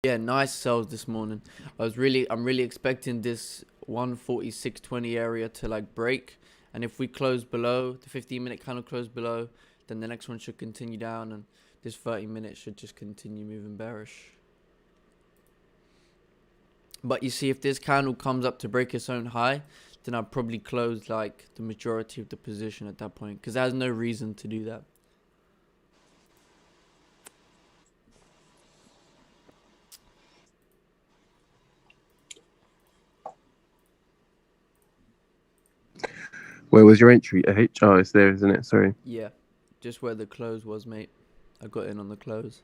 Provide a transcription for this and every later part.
Yeah, nice sells this morning. I'm really expecting this 146.20 area to like break, and if we close below the 15-minute candle, close below, then the next one should continue down, and this 30-minute should just continue moving bearish. But you see, if this candle comes up to break its own high, then I'll probably close like the majority of the position at that point, because there's no reason to do that. Where was your entry? Oh, it's there, isn't it? Sorry. Yeah, just where the close was, mate. I got in on the close.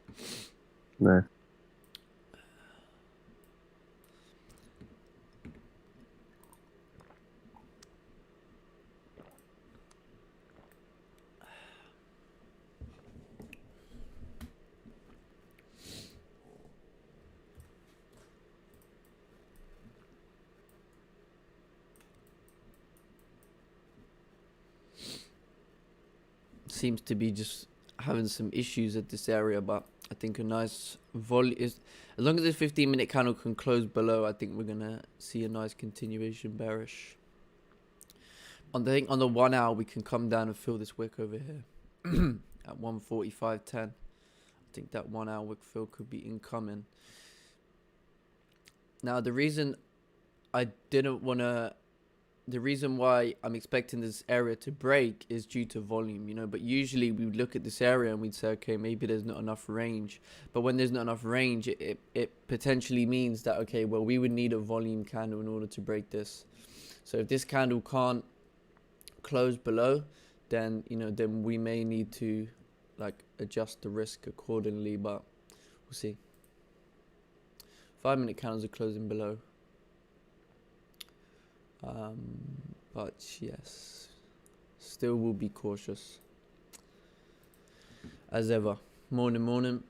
No. Seems to be just having some issues at this area, but I think a nice volume is, as long as this 15-minute candle can close below, I think we're gonna see a nice continuation bearish. On the 1 hour, we can come down and fill this wick over here at 145.10. I think that 1 hour wick fill could be incoming. Now the reason why I'm expecting this area to break is due to volume, but usually we would look at this area and we'd say, okay, maybe there's not enough range. But when there's not enough range, it potentially means that, okay, well, we would need a volume candle in order to break this. So if this candle can't close below, then, then we may need to like adjust the risk accordingly, but we'll see. 5-minute candles are closing below. But yes, still will be cautious as ever. Morning.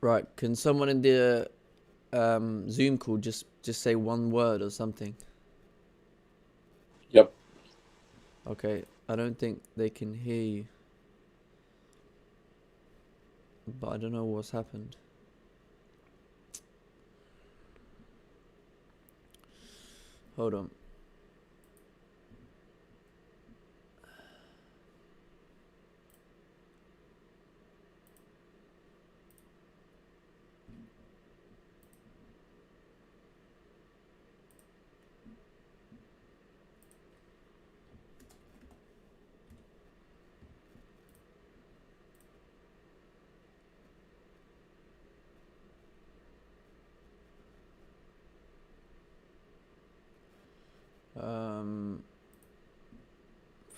Right, can someone in the Zoom call just say one word or something? Yep. Okay, I don't think they can hear you, but I don't know what's happened. Hold on.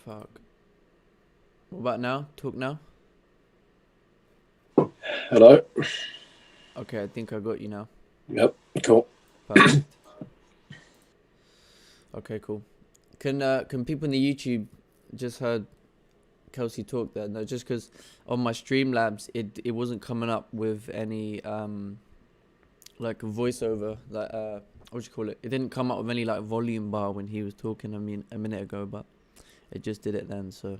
Fuck. What about now? Talk now? Hello. Okay, I think I got you now. Yep. Cool. Perfect. Okay, cool. Can people in the YouTube just heard Kelsey talk there? No, just because on my Streamlabs it wasn't coming up with any like voiceover, like what do you call it? It didn't come up with any like volume bar when he was talking. I mean, a minute ago, but it just did it then. So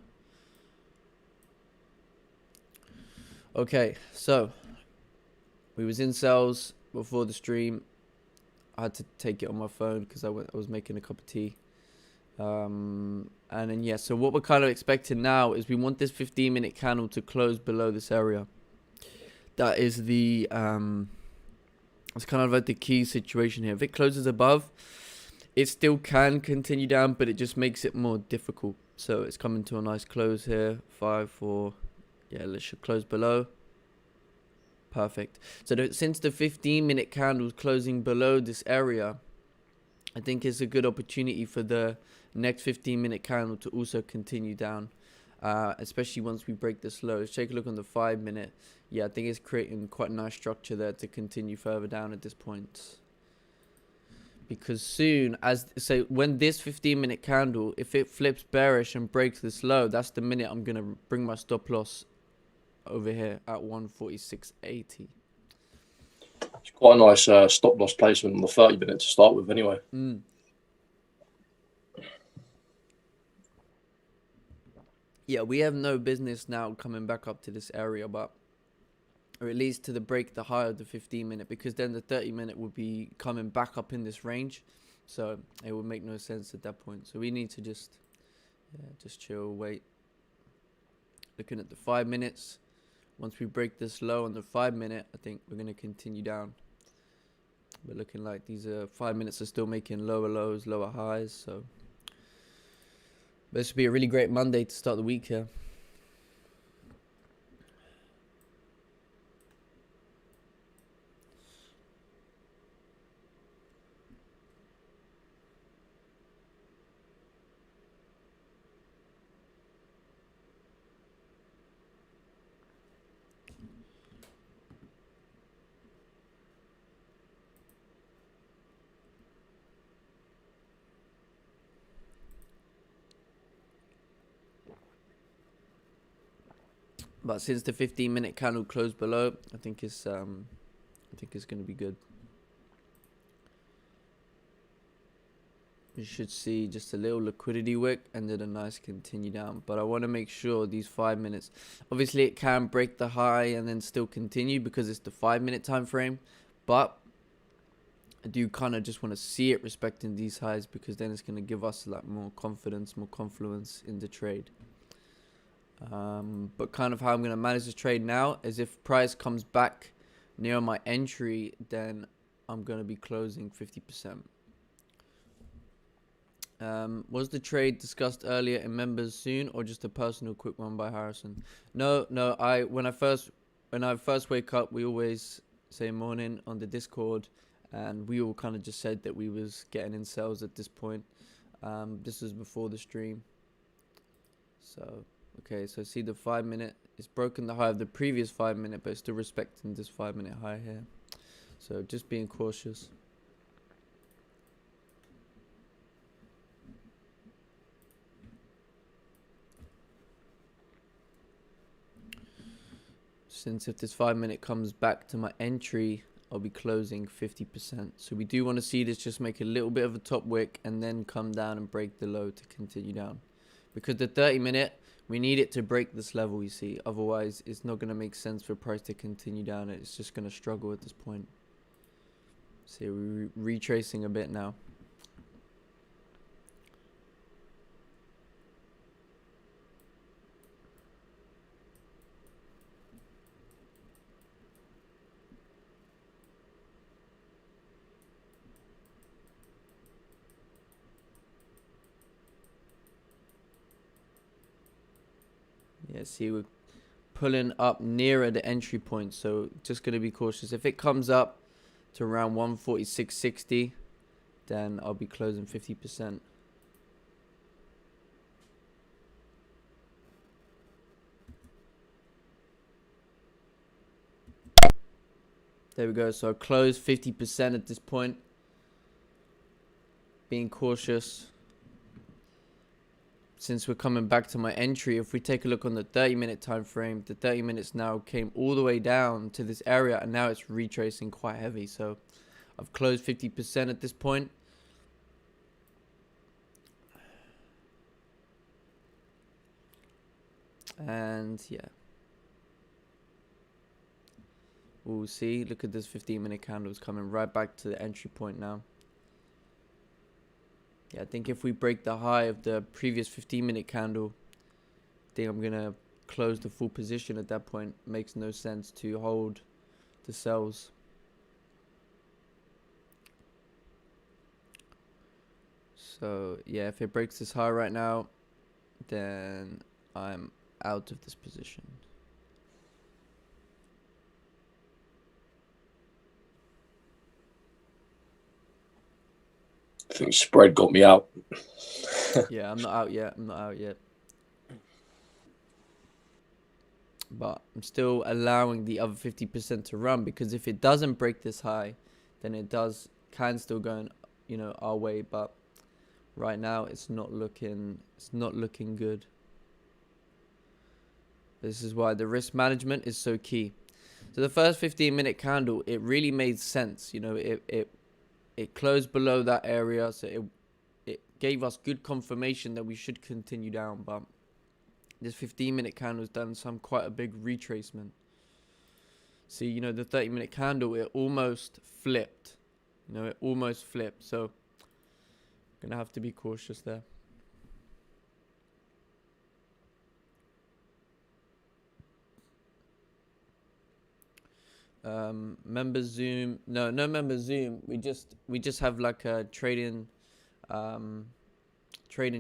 okay, so we was in sales before the stream. I had to take it on my phone because I was making a cup of tea. And then yeah, so what we're kind of expecting now is we want this 15-minute candle to close below this area. That is the it's kind of like the key situation here. If it closes above, it still can continue down, but it just makes it more difficult. So it's coming to a nice close here. 5, 4. Yeah, let's should close below. Perfect. So since the 15-minute candle is closing below this area, I think it's a good opportunity for the next 15-minute candle to also continue down, especially once we break this low. Let's take a look on the 5-minute. Yeah, I think it's creating quite a nice structure there to continue further down at this point. Because when this 15-minute candle, if it flips bearish and breaks this low, that's the minute I'm going to bring my stop loss over here at 146.80. It's quite a nice stop loss placement on the 30-minute to start with, anyway. Yeah, we have no business now coming back up to this area, but or at least to the break the high of the 15-minute, because then the 30-minute would be coming back up in this range, so it would make no sense at that point. So we need to just chill, wait. Looking at the 5 minutes, once we break this low on the 5-minute, I think we're going to continue down. But looking like these 5 minutes are still making lower lows, lower highs, so this would be a really great Monday to start the week here. But since the 15-minute candle closed below, I think it's going to be good. You should see just a little liquidity wick and then a nice continue down. But I want to make sure these 5 minutes, obviously it can break the high and then still continue because it's the 5-minute time frame. But I do kind of just want to see it respecting these highs, because then it's going to give us like more confidence, more confluence in the trade. But kind of how I'm going to manage this trade now is if price comes back near my entry, then I'm going to be closing 50%. Was the trade discussed earlier in members soon, or just a personal quick one by Harrison? No. When I first wake up, we always say morning on the Discord, and we all kind of just said that we was getting in sales at this point. This was before the stream. So okay, so see the 5-minute, it's broken the high of the previous 5-minute, but it's still respecting this 5-minute high here. So just being cautious. Since if this 5-minute comes back to my entry, I'll be closing 50%. So we do want to see this just make a little bit of a top wick and then come down and break the low to continue down. Because the 30-minute, we need it to break this level, you see. Otherwise, it's not going to make sense for price to continue down. It's just going to struggle at this point. See, we're retracing a bit now. Yeah, see, we're pulling up nearer the entry point, so just going to be cautious. If it comes up to around 146.60, then I'll be closing 50%. There we go. So I closed 50% at this point. Being cautious. Since we're coming back to my entry, if we take a look on the 30-minute time frame, the 30 minutes now came all the way down to this area, and now it's retracing quite heavy. So I've closed 50% at this point. And yeah, we'll see. Look at this 15-minute candles coming right back to the entry point now. Yeah, I think if we break the high of the previous 15-minute candle, I think I'm going to close the full position at that point. Makes no sense to hold the sells. So, yeah, if it breaks this high right now, then I'm out of this position. I think spread got me out. Yeah, I'm not out yet. But I'm still allowing the other 50% to run, because if it doesn't break this high, then it can still go in, our way. But right now it's not looking good. This is why the risk management is so key. So the first 15-minute candle, it really made sense. You know, it closed below that area, so it gave us good confirmation that we should continue down. But this 15-minute candle has done quite a big retracement. See, you know, the 30-minute candle, it almost flipped. You know, it almost flipped. So gonna have to be cautious there. Member Zoom, no member Zoom. We just have like a trading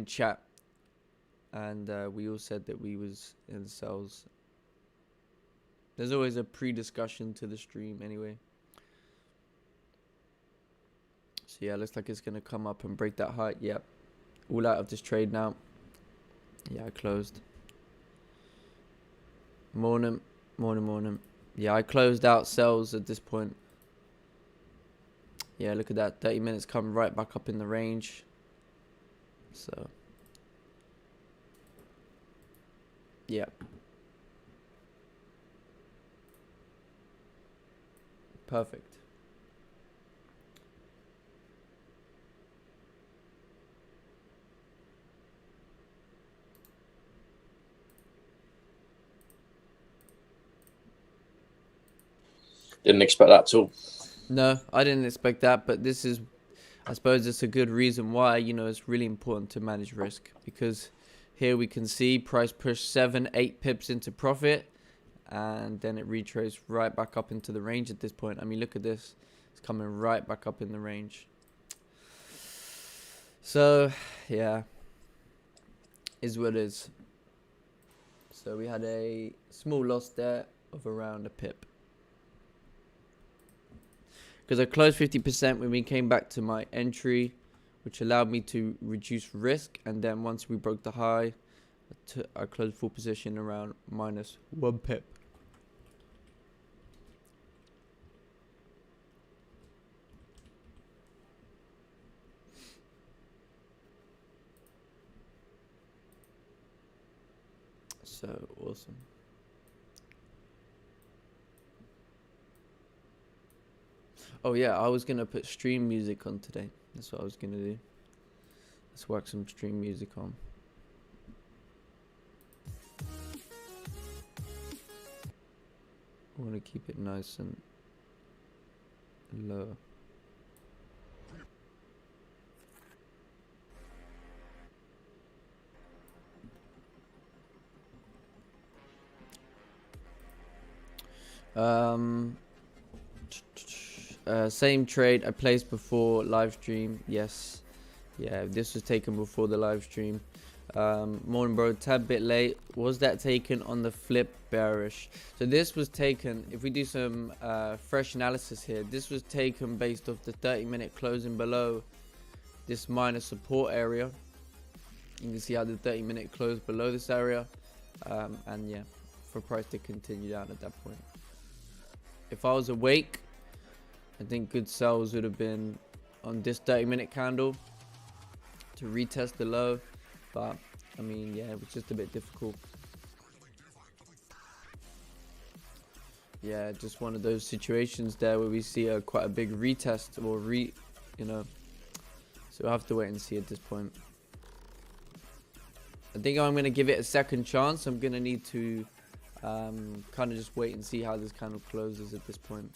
chat, and we all said that we was in cells. There's always a pre-discussion to the stream anyway. So yeah, looks like it's gonna come up and break that high. Yep, all out of this trade now. Yeah, I closed. Morning. Yeah, I closed out cells at this point. Yeah, look at that. 30 minutes come right back up in the range. So, yeah. Perfect. Didn't expect that at all. No, I didn't expect that, but this is, I suppose it's a good reason why, you know, it's really important to manage risk, because here we can see price push 7-8 pips into profit, and then it retraced right back up into the range at this point. I mean, look at this. It's coming right back up in the range. So, yeah, is what it is. So we had a small loss there of around a pip. Because I closed 50% when we came back to my entry, which allowed me to reduce risk. And then once we broke the high, I closed full position around -1 pip. So awesome. Oh yeah, I was gonna put stream music on today. That's what I was gonna do. Let's whack some stream music on. I want to keep it nice and low. Same trade I placed before live stream. Yes, yeah, this was taken before the live stream. Morning bro, tad bit late. Was that taken on the flip bearish? So this was taken, if we do some fresh analysis here, this was taken based off the 30-minute closing below this minor support area. You can see how the 30-minute closed below this area, and yeah, for price to continue down at that point. If I was awake, I think good sells would have been on this 30-minute candle to retest the low, but I mean, yeah, it was just a bit difficult. Yeah, just one of those situations there where we see quite a big retest or you know, so we'll have to wait and see at this point. I think I'm going to give it a second chance. I'm going to need to kind of just wait and see how this candle closes at this point,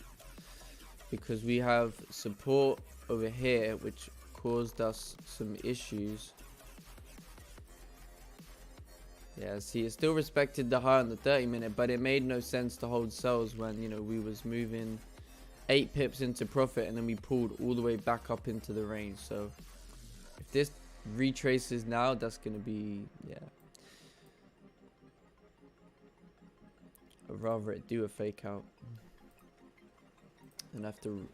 because we have support over here which caused us some issues. Yeah, see, it still respected the high on the 30-minute, but it made no sense to hold sells when, you know, we was moving 8 pips into profit and then we pulled all the way back up into the range. So if this retraces now, that's going to be, yeah, I'd rather it do a fake out than have to,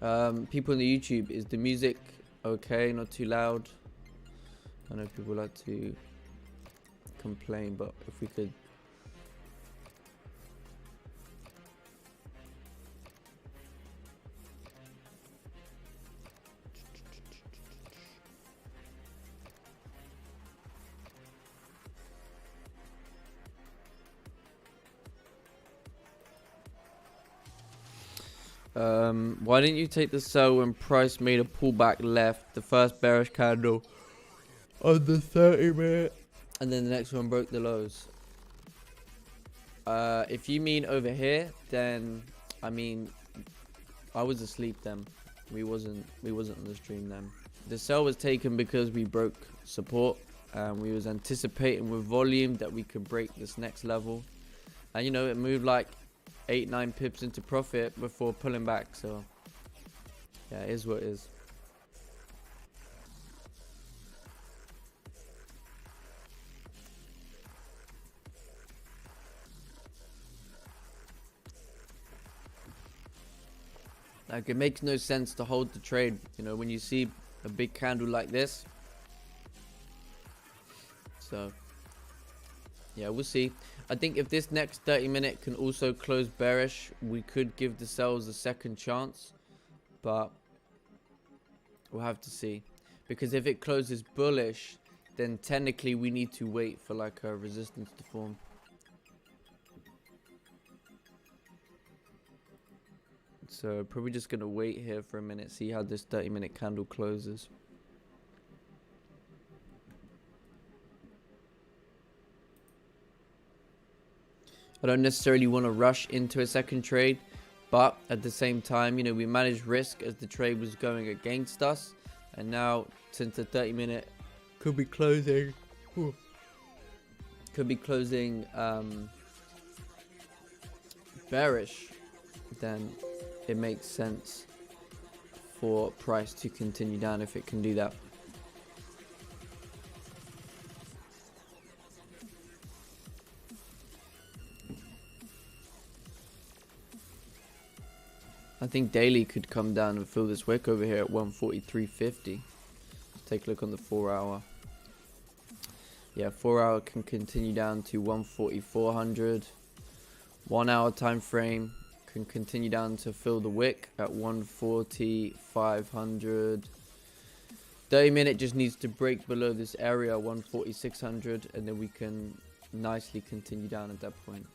yeah. People in the YouTube, is the music okay, not too loud? I know people like to complain, but if we could. Why didn't you take the sell when price made a pullback left? The first bearish candle on the 30-minute, and then the next one broke the lows. If you mean over here, then I mean I was asleep then. We wasn't on the stream then. The sell was taken because we broke support, and we was anticipating with volume that we could break this next level, and you know it moved like 8-9 pips into profit before pulling back. So yeah, it is what it is. Like, it makes no sense to hold the trade, you know, when you see a big candle like this. So yeah, we'll see. I think if this next 30-minute can also close bearish, we could give the sells a second chance, but we'll have to see. Because if it closes bullish, then technically we need to wait for like a resistance to form. So probably just gonna wait here for a minute, see how this 30-minute candle closes. I don't necessarily want to rush into a second trade, but at the same time, you know, we managed risk as the trade was going against us, and now since the 30-minute could be closing, bearish, then it makes sense for price to continue down if it can do that. I think daily could come down and fill this wick over here at 143.50. Let's take a look on the 4-hour. Yeah, 4-hour can continue down to 14400. 1-hour time frame can continue down to fill the wick at 14500. 30-minute just needs to break below this area 14600, and then we can nicely continue down at that point.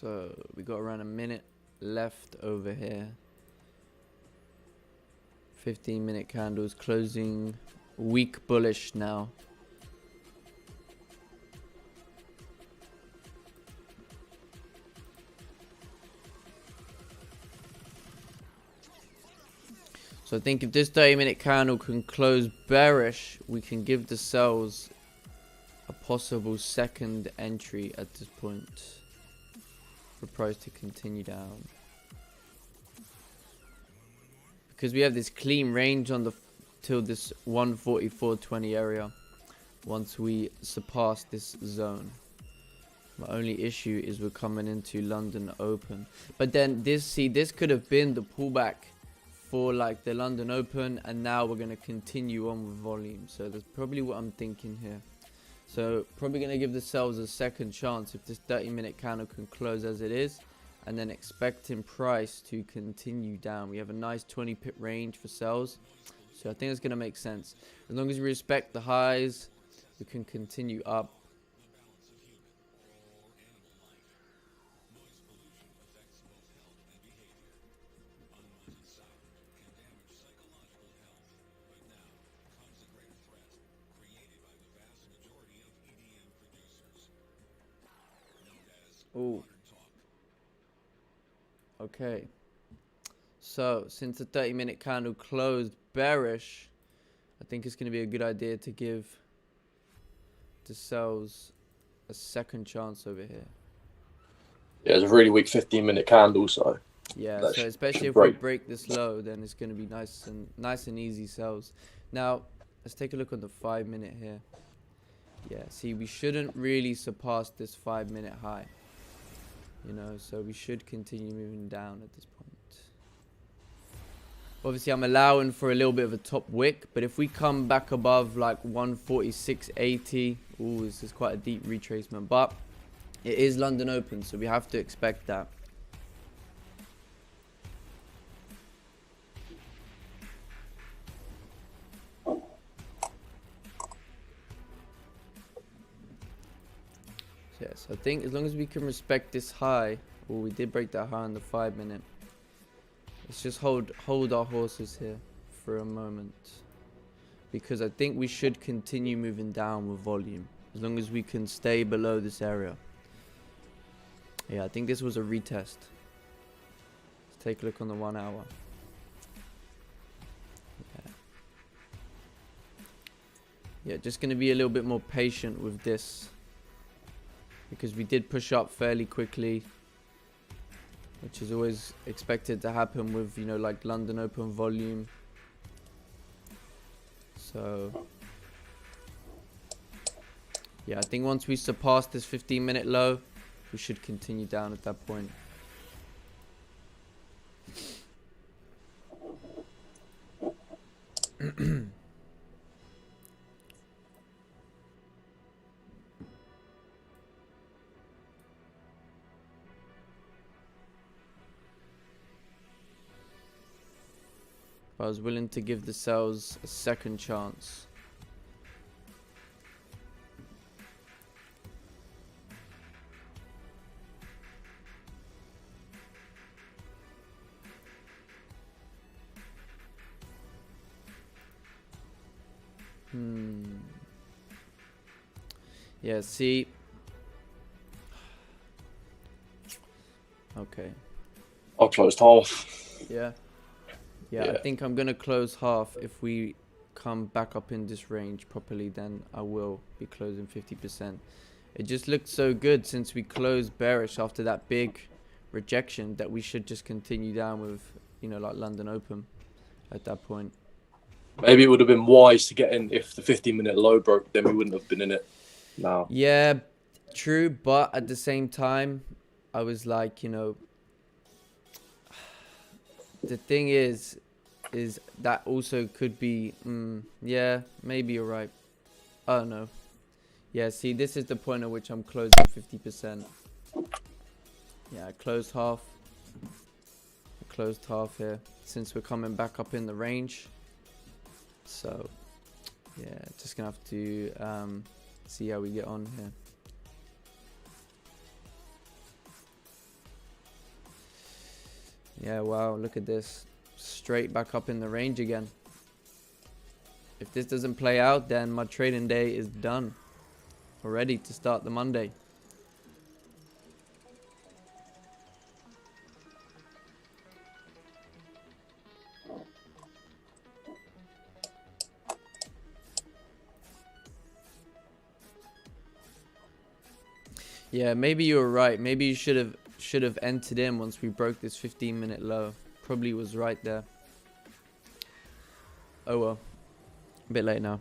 So we got around a minute left over here. 15-minute candles closing weak bullish now. So I think if this 30-minute candle can close bearish, we can give the sells a possible second entry at this point for price to continue down, because we have this clean range on the till this 144.20 area once we surpass this zone. My only issue is we're coming into London Open, but then this could have been the pullback for like the London Open, and now we're going to continue on with volume. So that's probably what I'm thinking here. So probably going to give the sells a second chance if this 30-minute candle can close as it is, and then expecting price to continue down. We have a nice 20 pip range for sells, so I think it's going to make sense. As long as we respect the highs, we can continue up. Ooh. Okay. So since the 30-minute candle closed bearish, I think it's going to be a good idea to give the sells a second chance over here. Yeah, it's a really weak 15-minute candle, so yeah. that So especially if break. we break this low, then it's going to be nice and easy sells. Now let's take a look on the 5-minute here. Yeah, see, we shouldn't really surpass this 5-minute high. You know, so we should continue moving down at this point. Obviously, I'm allowing for a little bit of a top wick, but if we come back above like 146.80, ooh, this is quite a deep retracement, but it is London Open, so we have to expect that. Yes, I think as long as we can respect this high, oh, we did break that high on the 5 minute. Let's just hold our horses here for a moment, because I think we should continue moving down with volume as long as we can stay below this area. Yeah, I think this was a retest. Let's take a look on the 1 hour. Yeah, just going to be a little bit more patient with this, because we did push up fairly quickly, which is always expected to happen with, you know, like London Open volume. So yeah, I think once we surpass this 15-minute low, we should continue down at that point. I was willing to give the cells a second chance. Yeah, see. Okay. I closed half. Yeah. Yeah, I think I'm gonna close half. If we come back up in this range properly, then I will be closing 50%. It just looked so good since we closed bearish after that big rejection that we should just continue down with, you know, like London Open at that point. Maybe it would have been wise to get in if the 15-minute low broke, then we wouldn't have been in it now. Yeah, true, but at the same time, I was like, you know, the thing is that also could be, yeah, maybe you're right. Oh no. Yeah, see, this is the point at which I'm closing 50%. Yeah, I closed half. I closed half here since we're coming back up in the range. So, yeah, just gonna have to see how we get on here. Yeah, wow, look at this. Straight back up in the range again. If this doesn't play out, then my trading day is done. We're ready to start the Monday. Yeah, maybe you were right. Maybe you should have entered in once we broke this 15-minute low. Probably was right there. Oh well. A bit late now.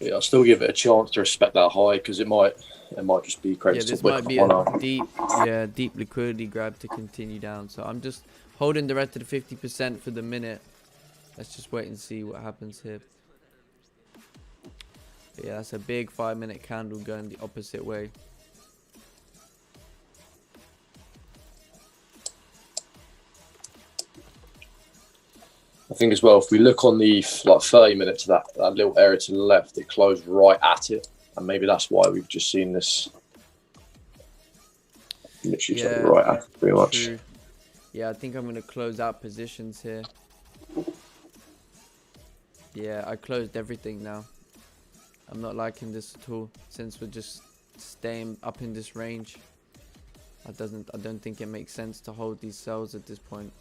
Yeah, I'll still give it a chance to respect that high, because it might just be crazy. Yeah, this might be a deep liquidity grab to continue down. So I'm just holding the rest of the 50% for the minute. Let's just wait and see what happens here. But yeah, that's a big 5-minute candle going the opposite way. I think as well, if we look on the 30 minutes, that little area to the left, it closed right at it, and maybe that's why we've just seen this literally right at it, pretty much. True. Yeah, I think I'm gonna close out positions here. Yeah, I closed everything now. I'm not liking this at all, since we're just staying up in this range. I don't think it makes sense to hold these cells at this point.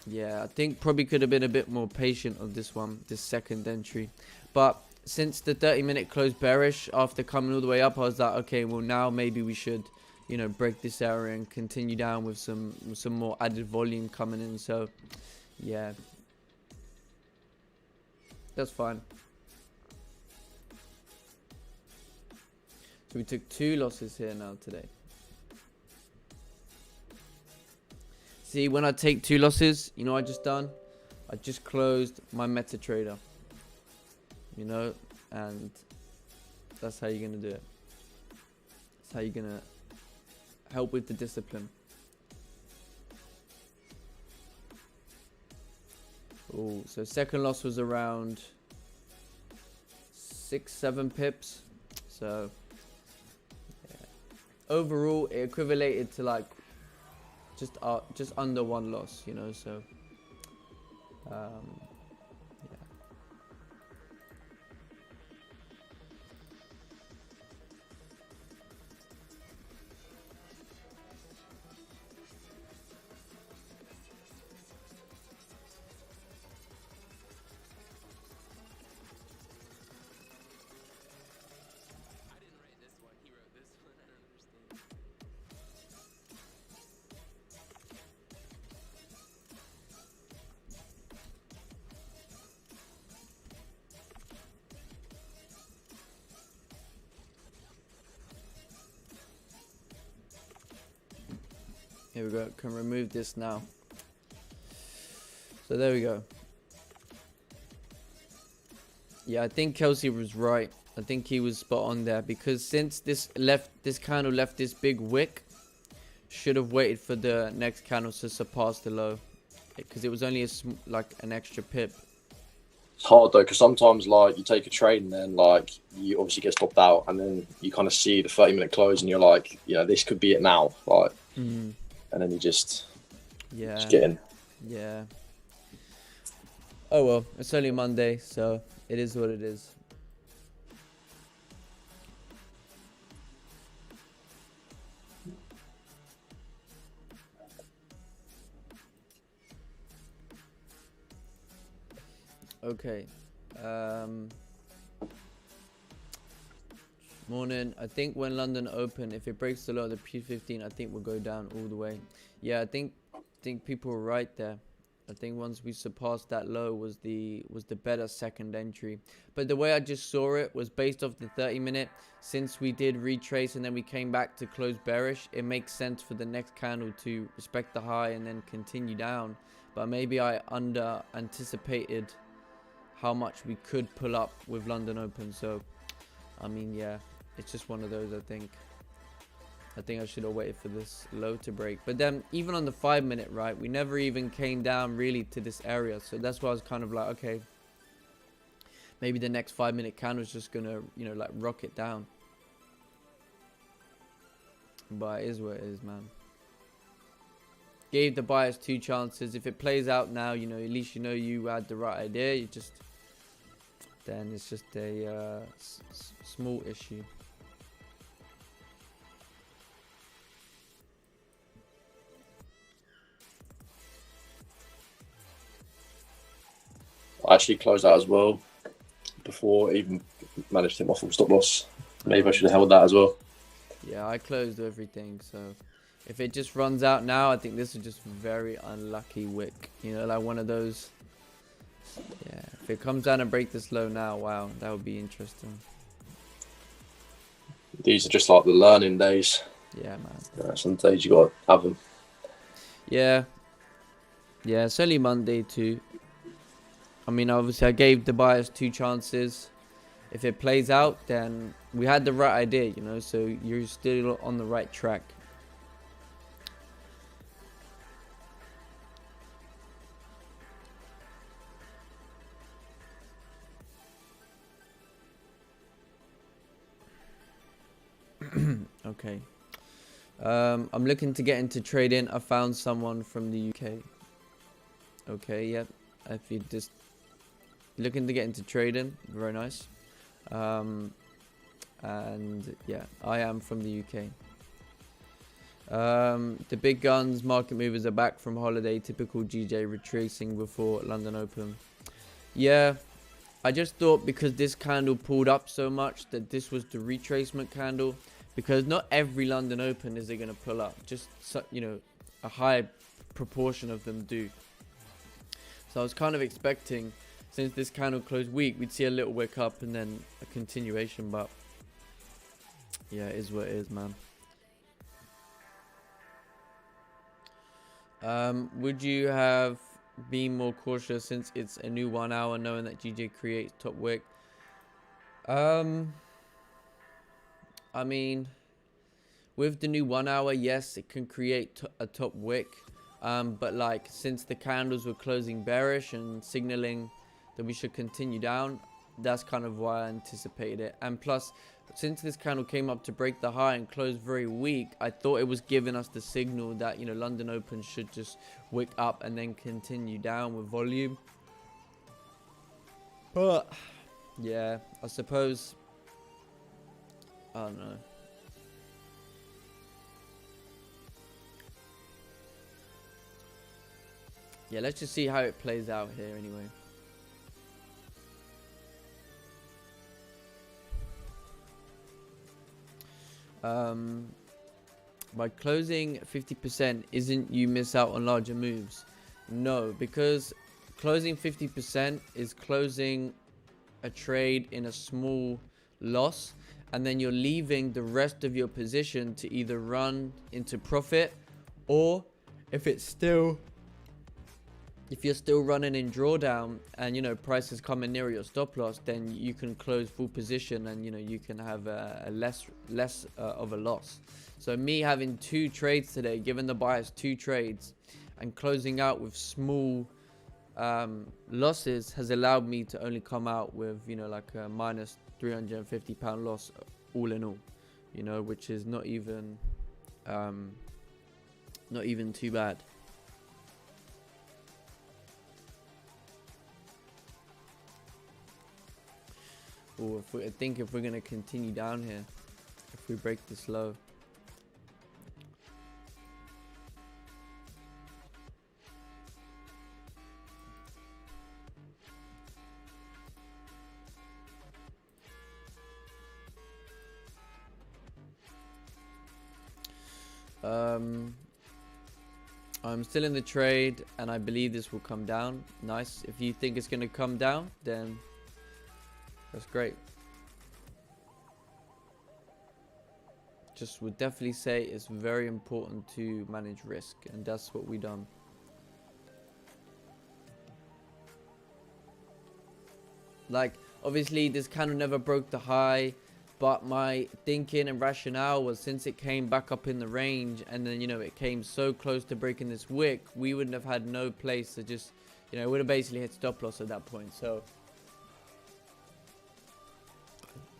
Yeah, I think probably could have been a bit more patient on this one, this second entry. But since the 30-minute closed bearish after coming all the way up, I was like, okay, well now maybe we should you know, break this area and continue down with some more added volume coming in. So yeah, that's fine. So we took 2 losses here now today. See, when I take 2 losses, you know what I just done? I just closed my MetaTrader. You know, and that's how you're gonna do it. That's how you're gonna help with the discipline. Oh, so second loss was around 6-7 pips. So yeah. Overall, it equivalated to like just under 1 loss, you know. So yeah. Here we go, can remove this now. So there we go. Yeah, I think Kelsey was right. I think he was spot on there, because since this candle left this big wick, should have waited for the next candle to surpass the low, because it was only like an extra pip. It's hard though, because sometimes like you take a trade and then like you obviously get stopped out, and then you kind of see the 30-minute close and you're like, you know, this could be it now, like, and then you just get in. Yeah. Oh well, it's only Monday, so it is what it is. Okay. Morning. I think when London open, if it breaks the low of the P15, I think we'll go down all the way. Yeah, I think people were right there. I think once we surpassed that low was the better second entry. But the way I just saw it was based off the 30-minute. Since we did retrace and then we came back to close bearish, it makes sense for the next candle to respect the high and then continue down. But maybe I under anticipated how much we could pull up with London open. So I mean, yeah, it's just one of those. I think I should have waited for this low to break. But then even on the 5-minute, right, we never even came down really to this area. So that's why I was kind of like, okay, maybe the next 5-minute candle is just gonna, you know, like rocket down. But it is what it is, man. Gave the buyers 2 chances. If it plays out now, you know, at least you know you had the right idea. You just, then it's just a small issue. I actually closed out as well before even managed to hit my full stop loss. Maybe I should have held that as well. Yeah, I closed everything, so if it just runs out now, I think this is just very unlucky wick. You know, like one of those. Yeah, if it comes down and break this low now, wow, that would be interesting. These are just like the learning days. Yeah, man. Yeah, some days you got to have them. Yeah. Yeah, it's only Monday too. I mean, obviously I gave the buyers 2 chances. If it plays out, then we had the right idea, you know, so you're still on the right track. Okay. I'm looking to get into trading. I found someone from the UK. Okay, yep. If you just looking to get into trading, very nice. And yeah, I am from the UK. The big guns market movers are back from holiday. Typical GJ retracing before London Open. Yeah, I just thought because this candle pulled up so much that this was the retracement candle. because not every London Open is it going to pull up. Just you know, a high proportion of them do. So I was kind of expecting, since this candle closed weak, we'd see a little wick up and then a continuation, but yeah, it is what it is, man. Would you have been more cautious since it's a new 1 hour, knowing that GJ creates top wick? I mean, with the new 1 hour, yes, it can create a top wick. But like, since the candles were closing bearish and signaling that we should continue down, that's kind of why I anticipated it. And plus, since this candle came up to break the high and closed very weak, I thought it was giving us the signal that, you know, London Open should just wick up and then continue down with volume. But yeah, I suppose, I don't know. Yeah, let's just see how it plays out here anyway. By closing 50%, isn't you miss out on larger moves? No, because closing 50% is closing a trade in a small loss, and then you're leaving the rest of your position to either run into profit, or if you're still running in drawdown and, you know, price is coming near your stop loss, then you can close full position and, you know, you can have a less of a loss. So me having 2 trades today, giving the buyers 2 trades and closing out with small losses, has allowed me to only come out with, you know, like a minus £350 loss all in all, you know, which is not even too bad. Or I think if we're going to continue down here, if we break this low. I'm still in the trade and I believe this will come down. Nice. If you think it's going to come down, then that's great. Just would definitely say it's very important to manage risk, and that's what we done. Like, obviously this candle never broke the high, but my thinking and rationale was, since it came back up in the range and then, you know, it came so close to breaking this wick, we wouldn't have had no place to just, you know, it would have basically hit stop loss at that point. So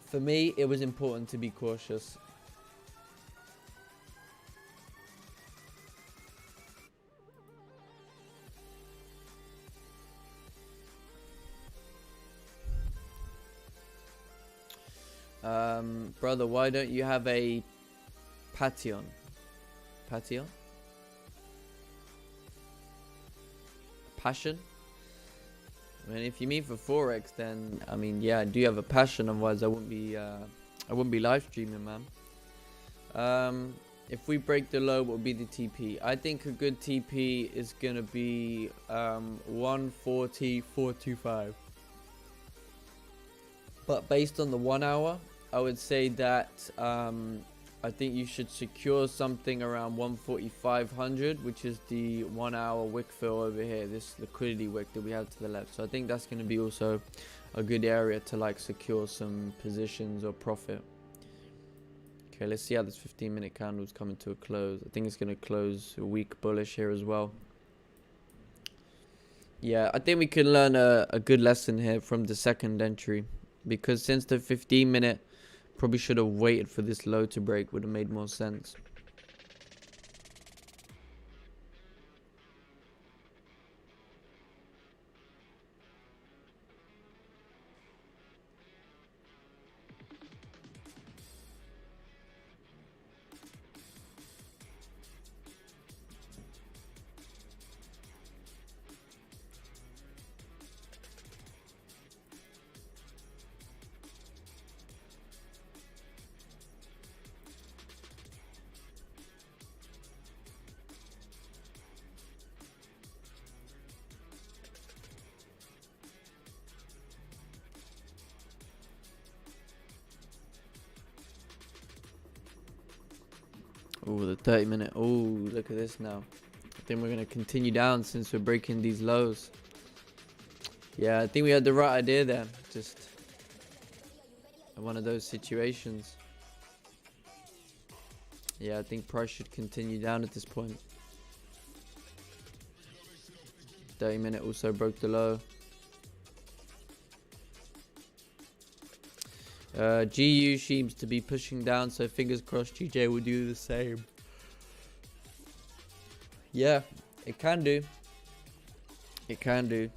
for me, it was important to be cautious. Brother, why don't you have a Patreon? Patreon? Passion? I mean, if you mean for Forex, then I mean, yeah, I do have a passion. Otherwise, I wouldn't be live streaming, man. If we break the low, what would be the TP? I think a good TP is gonna be 140.425. But based on the 1 hour, I would say that I think you should secure something around 14500, which is the 1 hour wick fill over here, this liquidity wick that we have to the left. So I think that's going to be also a good area to like secure some positions or profit. Okay, let's see how this 15-minute candle is coming to a close. I think it's going to close a weak bullish here as well. Yeah, I think we can learn a good lesson here from the second entry, because since the 15-minute, probably should have waited for this low to break, would have made more sense. Oh, the 30-minute. Oh, look at this now. I think we're going to continue down since we're breaking these lows. Yeah, I think we had the right idea there. Just one of those situations. Yeah, I think price should continue down at this point. 30-minute also broke the low. GU seems to be pushing down, so fingers crossed GJ will do the same. Yeah, it can do. It can do.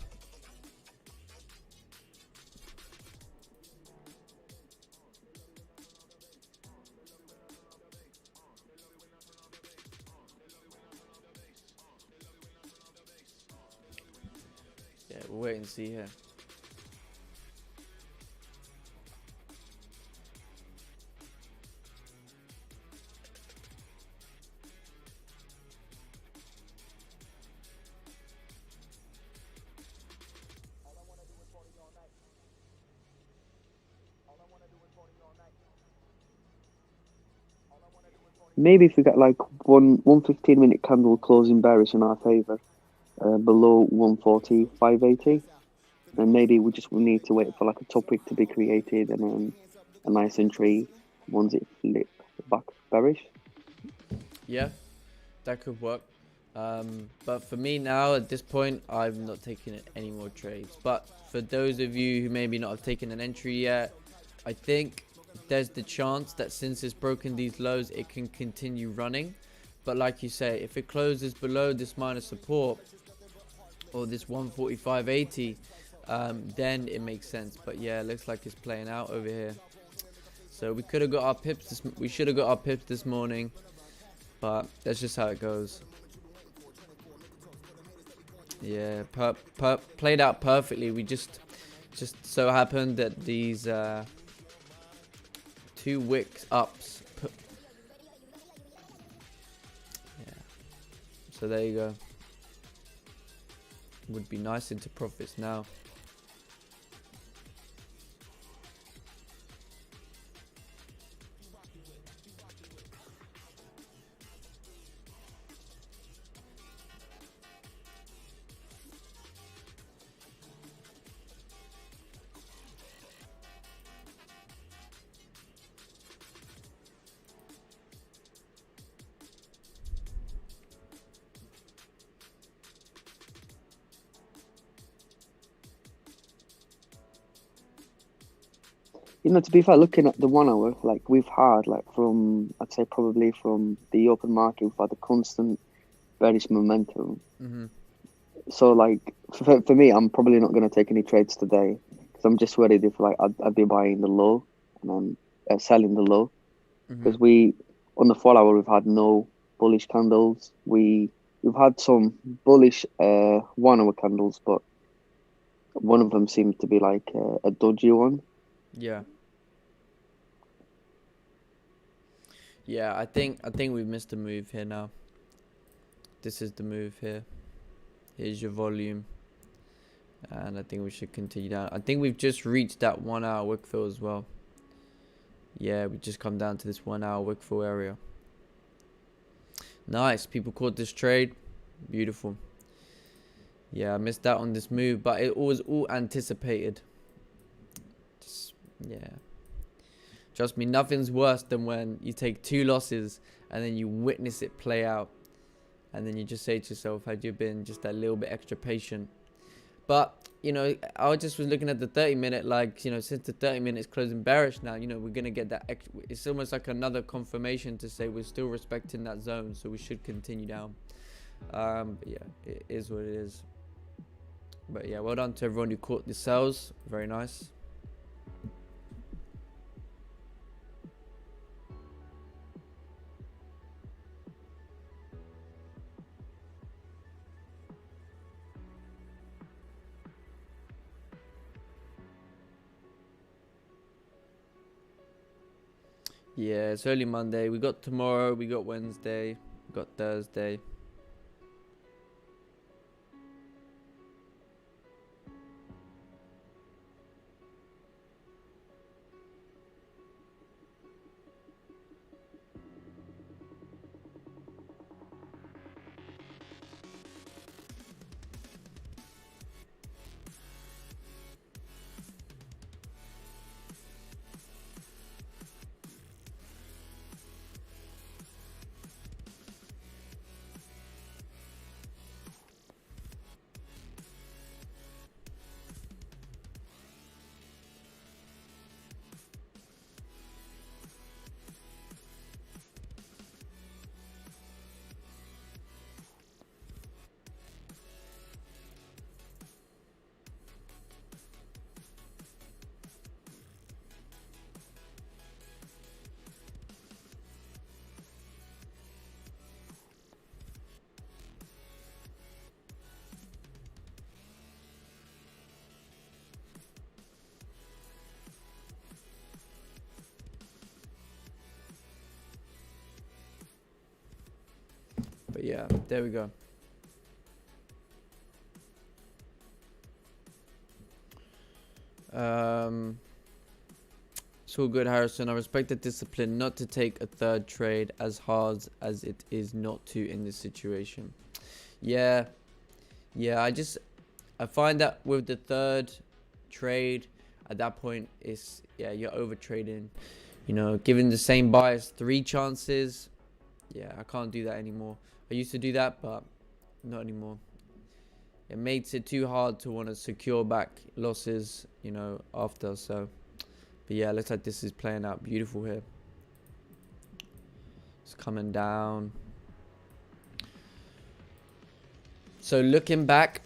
Yeah, we'll wait and see here. Maybe if we get like one 15-minute candle closing bearish in our favour, below 140.580, then maybe we just need to wait for like a topic to be created and then a nice entry once it flip back bearish. Yeah, that could work. But for me now, at this point, I'm not taking any more trades. But for those of you who maybe not have taken an entry yet, I think there's the chance that since it's broken these lows, it can continue running. But like you say, if it closes below this minor support or this 145.80, then it makes sense. But yeah, it looks like it's playing out over here. So we could have got our pips. We should have got our pips this morning, but that's just how it goes. Yeah, played out perfectly. We just so happened that these 2 wicks ups. Yeah. So there you go. Would be nice into profits now. You know, to be fair, looking at the 1 hour, like we've had, like from, I'd say probably from the open market, we've had a constant bearish momentum. So, like, for me, I'm probably not going to take any trades today because I'm just worried if, like, I'd be buying the low and then selling the low. Because on the 4 hour, we've had no bullish candles. We've had some bullish 1 hour candles, but one of them seems to be like a dodgy one. Yeah. Yeah, I think we've missed a move here now. This is the move here. Here's your volume. And I think we should continue down. I think we've just reached that 1 hour wick fill as well. Yeah, we just come down to this 1 hour wick fill area. Nice. People caught this trade. Beautiful. Yeah, I missed out on this move, but it was all anticipated. Just, yeah. Trust me, nothing's worse than when you take 2 losses and then you witness it play out. And then you just say to yourself, had you been just a little bit extra patient. But, you know, I just was looking at the 30-minute, like, you know, since the 30-minute is closing bearish now, you know, we're going to get that extra. It's almost like another confirmation to say we're still respecting that zone. So we should continue down. But yeah, it is what it is. But yeah, well done to everyone who caught the sells. Very nice. Yeah, it's early Monday. We got tomorrow, we got Wednesday, we got Thursday. yeah, there we go. It's all good, Harrison. I respect the discipline not to take a third trade as hard as it is not to in this situation. Yeah, I find that with the third trade, at that point, you're over trading. You know, giving the same buyers 3 chances. Yeah, I can't do that anymore. I used to do that, but not anymore. It makes it too hard to want to secure back losses, you know, after. So, but yeah, looks like this is playing out beautiful here. It's coming down. So looking back,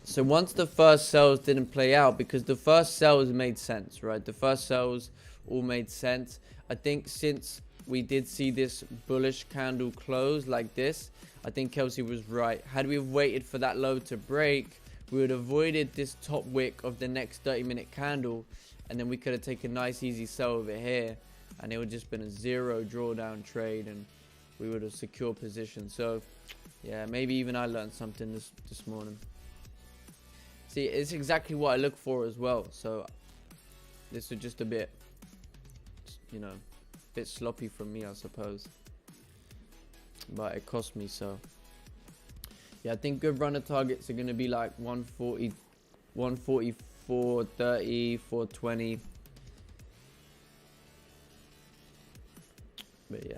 so once the first sells didn't play out, because the first sells made sense, right? The first sells all made sense. I think since we did see this bullish candle close like this, I think Kelsey was right. Had we waited for that low to break, we would have avoided this top wick of the next 30-minute candle, and then we could have taken a nice easy sell over here, and it would have just been a 0 drawdown trade, and we would have secured position. So yeah, maybe even I learned something this morning. See, it's exactly what I look for as well. So this was just a bit, you know, a bit sloppy from me, I suppose. But it cost me, so. Yeah, I think good runner targets are going to be like 140, 144, 30, 420. But yeah.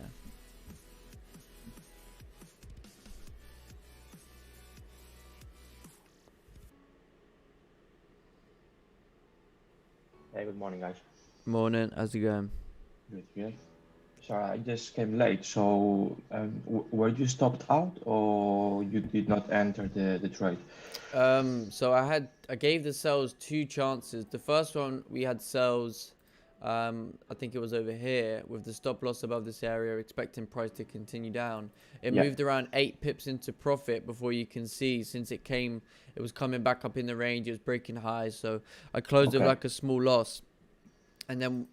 Hey, good morning, guys. Morning, how's it going? Good, good. Sorry, I just came late. So, were you stopped out or you did not enter the trade? So I gave the cells 2 chances. The first one we had cells, I think it was over here with the stop loss above this area, expecting price to continue down. It Yeah. moved around 8 pips into profit before you can see, since it was coming back up in the range, it was breaking highs. So I closed with Okay. like a small loss. And then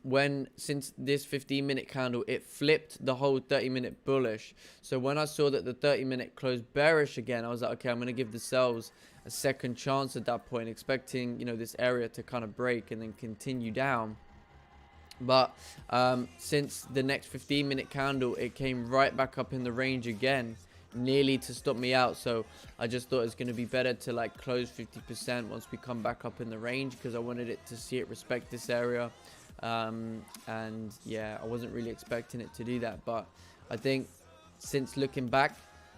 since this 15-minute candle, it flipped the whole 30-minute bullish. So when I saw that the 30-minute closed bearish again, I was like, okay, I'm going to give the cells a second chance at that point, expecting, you know, this area to kind of break and then continue down. But since the next 15-minute candle, it came right back up in the range again, nearly to stop me out. So I just thought it's going to be better to like close 50% once we come back up in the range, because I wanted it to see it respect this area. And yeah, I wasn't really expecting it to do that, but I think since looking back,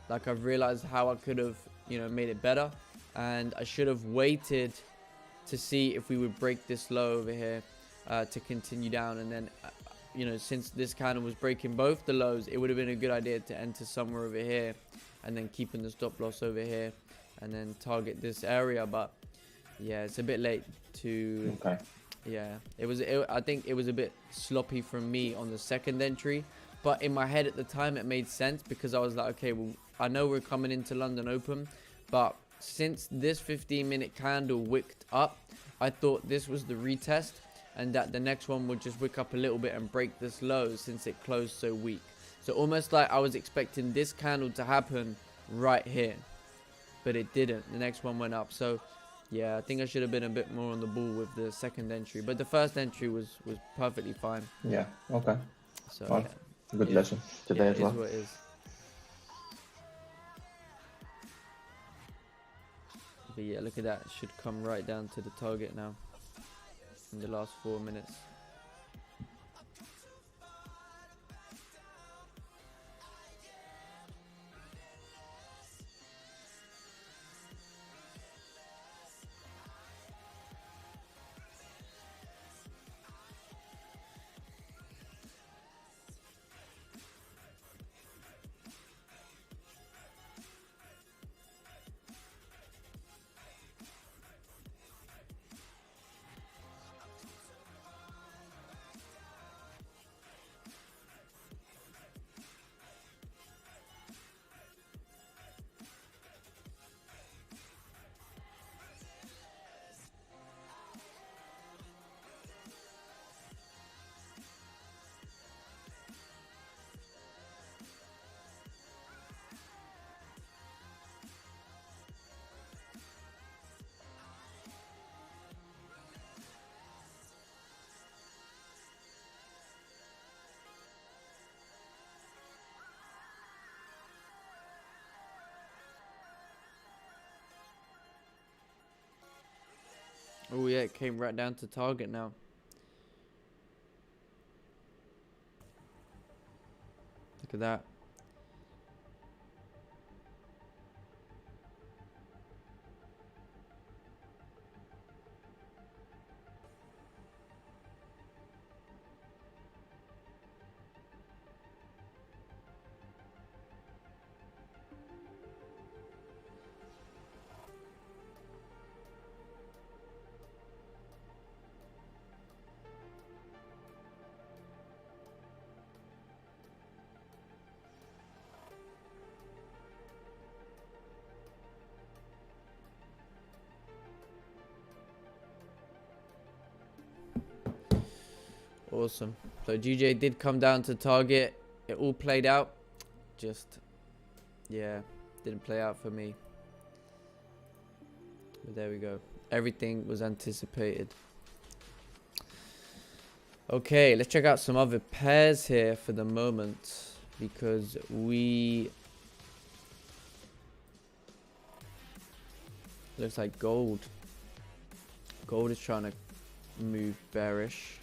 like, I've realized how I could have, you know, made it better, and I should have waited to see if we would break this low over here to continue down. And then you know, since this candle was breaking both the lows, it would have been a good idea to enter somewhere over here and then keeping the stop loss over here and then target this area. But yeah, it's a bit late to Okay. yeah, I think it was a bit sloppy from me on the second entry, but in my head at the time it made sense, because I was like, okay, well, I know we're coming into London Open, but since this 15-minute candle wicked up, I thought this was the retest, and that the next one would just wick up a little bit and break this low since it closed so weak. So almost like I was expecting this candle to happen right here, but it didn't. The next one went up. So yeah, I think I should have been a bit more on the ball with the second entry, but the first entry was perfectly fine. Yeah. Okay. So Well, yeah, good lesson today yeah, as it well. is what it is. But yeah, look at that. It should come right down to the target now in the last 4 minutes. Oh yeah, it came right down to target now. Look at that. Awesome. So GJ did come down to target. It all played out. Just, yeah, didn't play out for me. But there we go. Everything was anticipated. Okay, let's check out some other pairs here for the moment. Because looks like gold. Gold is trying to move bearish.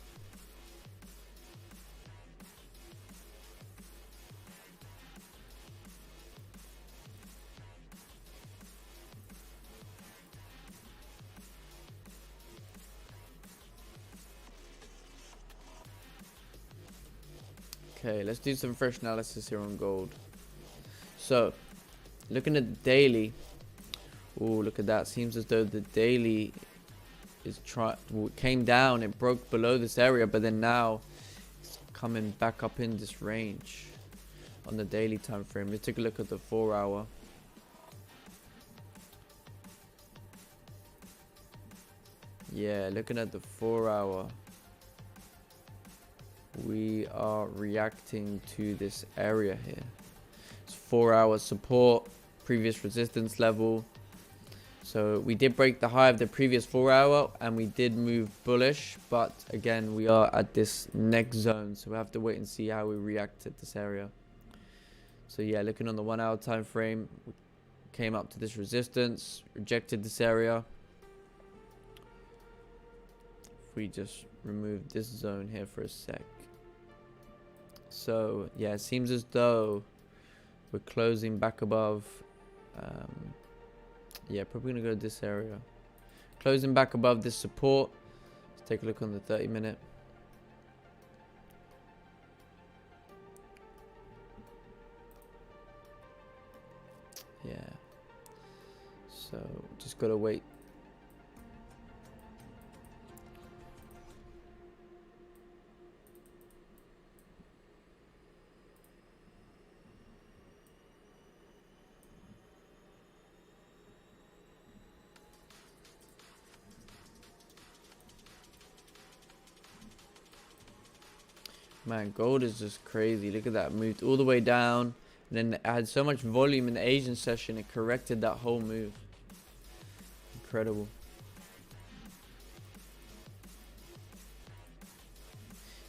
Okay, let's do some fresh analysis here on gold. So, looking at the daily. Oh, look at that. Seems as though the daily is came down. It broke below this area, but then now it's coming back up in this range on the daily time frame. Let's take a look at the 4-hour. Yeah, looking at the 4-hour. We are reacting to this area here. It's 4-hour support, previous resistance level. So we did break the high of the previous 4-hour and we did move bullish, but again we are at this next zone, so we have to wait and see how we react at this area. So yeah, looking on the 1-hour time frame, we came up to this resistance, rejected this area. If we just remove this zone here for a sec. So yeah, it seems as though we're closing back above. Yeah, probably gonna go to this area. Closing back above this support. Let's take a look on the 30-minute. Yeah. So just gotta wait. Man, gold is just crazy. Look at that. Moved all the way down. And then it had so much volume in the Asian session. It corrected that whole move. Incredible.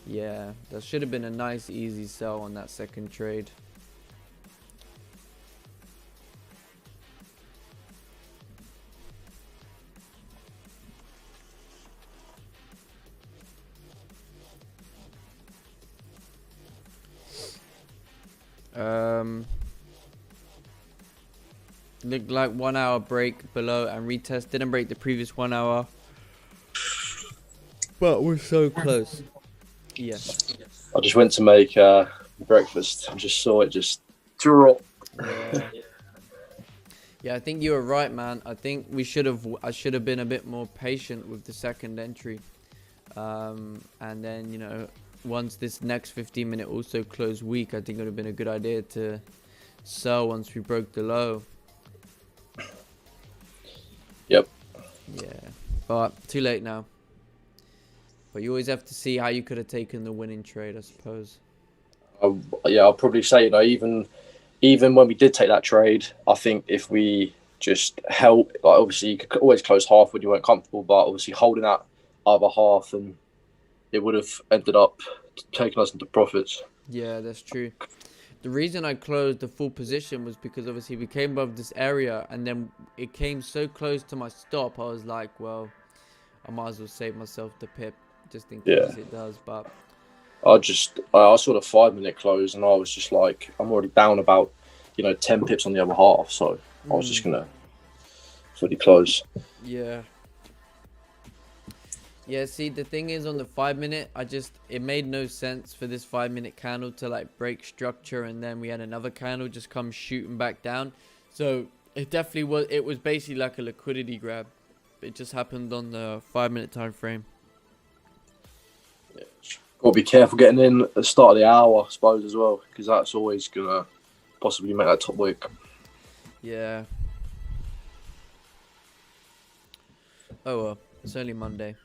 Yeah, that should have been a nice easy sell on that second trade. Looked like 1-hour break below and retest. Didn't break the previous 1-hour. But we're so close. Yes. I just went to make breakfast and just saw it just drop. Yeah. Yeah, I think you were right, man. I think I should have been a bit more patient with the second entry. And then, you know, once this next 15-minute also closed weak, I think it would have been a good idea to sell once we broke the low. Yep. Yeah, but too late now. But you always have to see how you could have taken the winning trade, I suppose. Yeah, I'll probably say, you know, even when we did take that trade, I think if we just held, like obviously you could always close half when you weren't comfortable, but obviously holding that other half, and it would have ended up taking us into profits. Yeah, that's true. The reason I closed the full position was because obviously we came above this area and then it came so close to my stop. I was like, well, I might as well save myself the pip just in Yeah. case it does. But I saw the 5 minute close and I was just like, I'm already down about 10 pips on the other half, so I was just gonna fully close. yeah. Yeah, see, the thing is, on the 5 minute, it made no sense for this 5 minute candle to like break structure, and then we had another candle just come shooting back down. So it definitely was, it was basically like a liquidity grab. It just happened on the 5 minute time frame. Yeah. Got to be careful getting in at the start of the hour, I suppose, as well, because that's always gonna possibly make that top wick. Yeah. Oh well, it's only Monday.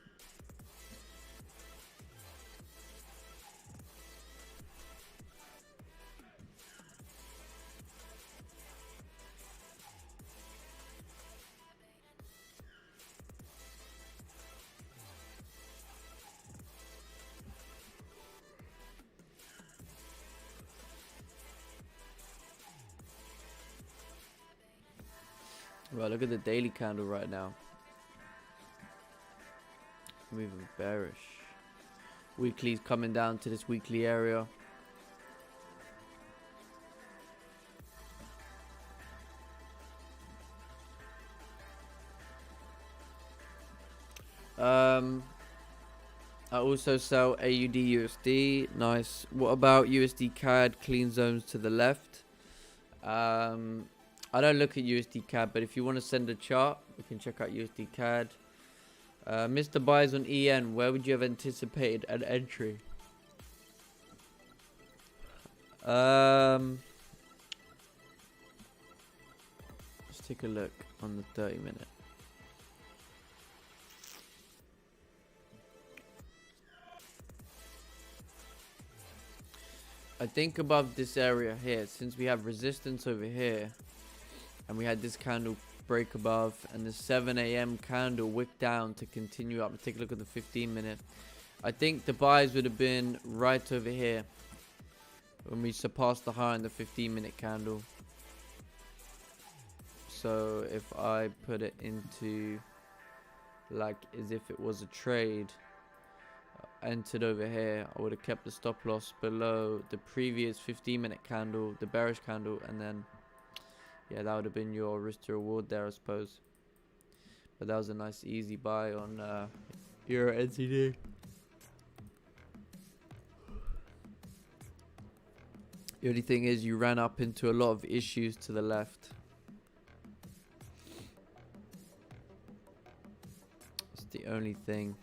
Well, look at the daily candle right now. Moving bearish. Weekly's coming down to this weekly area. I also sell AUD USD. Nice. What about USD CAD? Clean zones to the left. I don't look at USD CAD, but if you want to send a chart, we can check out USD CAD. Mr. Buys on EN, where would you have anticipated an entry? Let's take a look on the 30-minute. I think above this area here, since we have resistance over here, and we had this candle break above, and the 7 a.m. candle wick down to continue up. Take a look at the 15-minute. I think the buys would have been right over here when we surpassed the high in the 15-minute candle. So if I put it into like as if it was a trade, entered over here, I would have kept the stop loss below the previous 15-minute candle, the bearish candle, and then yeah, that would have been your risk to reward there, I suppose. But that was a nice easy buy on Euro NZD. The only thing is you ran up into a lot of issues to the left. It's the only thing.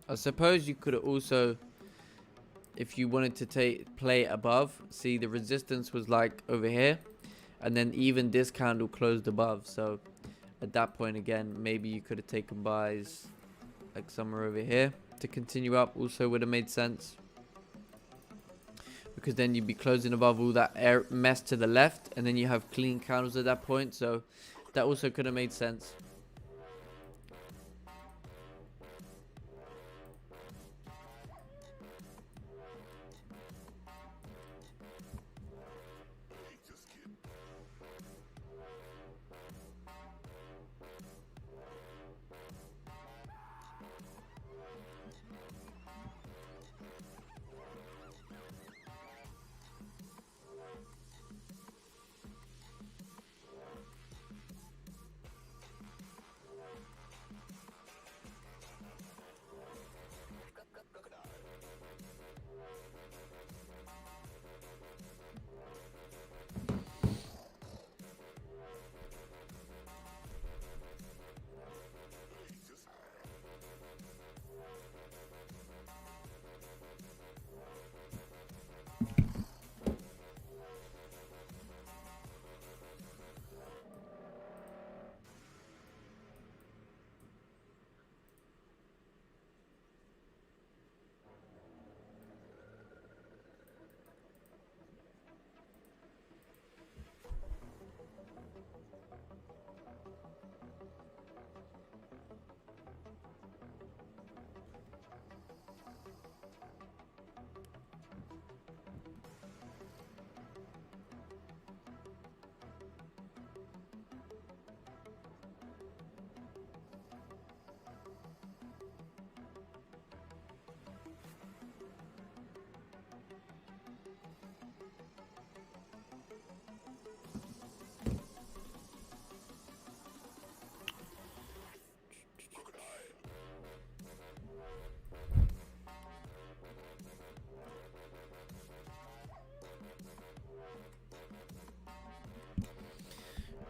I suppose you could also, if you wanted to play above, see the resistance was like over here, and then even this candle closed above. So at that point again, maybe you could have taken buys like somewhere over here to continue up. Also would have made sense, because then you'd be closing above all that mess to the left, and then you have clean candles at that point. So that also could have made sense.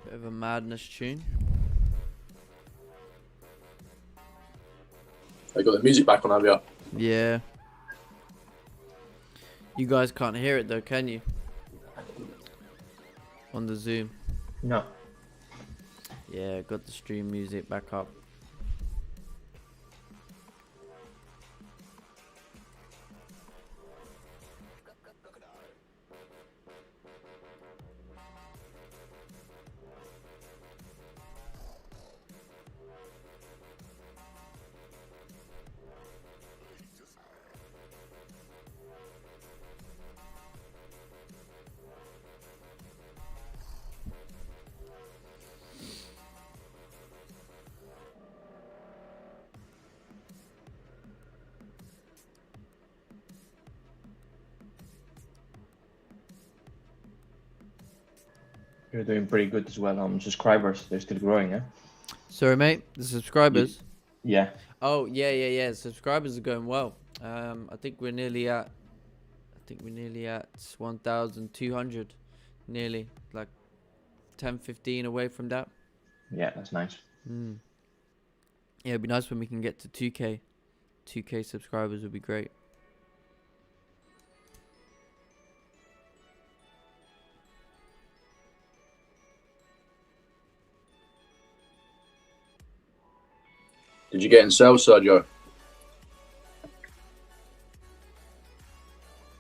Bit of a madness tune. They got the music back on, have you? Yeah. You guys can't hear it though, can you? On the Zoom. No. Yeah, got the stream music back up. You're doing pretty good as well on subscribers. They're still growing, eh? Sorry, mate. The subscribers. Yeah. Oh yeah. Subscribers are going well. I think we're nearly at 1,200. Nearly like 10, 15 away from that. Yeah, that's nice. Yeah, it'd be nice when we can get to 2K. 2K subscribers would be great. Did you get in sales, Sergio?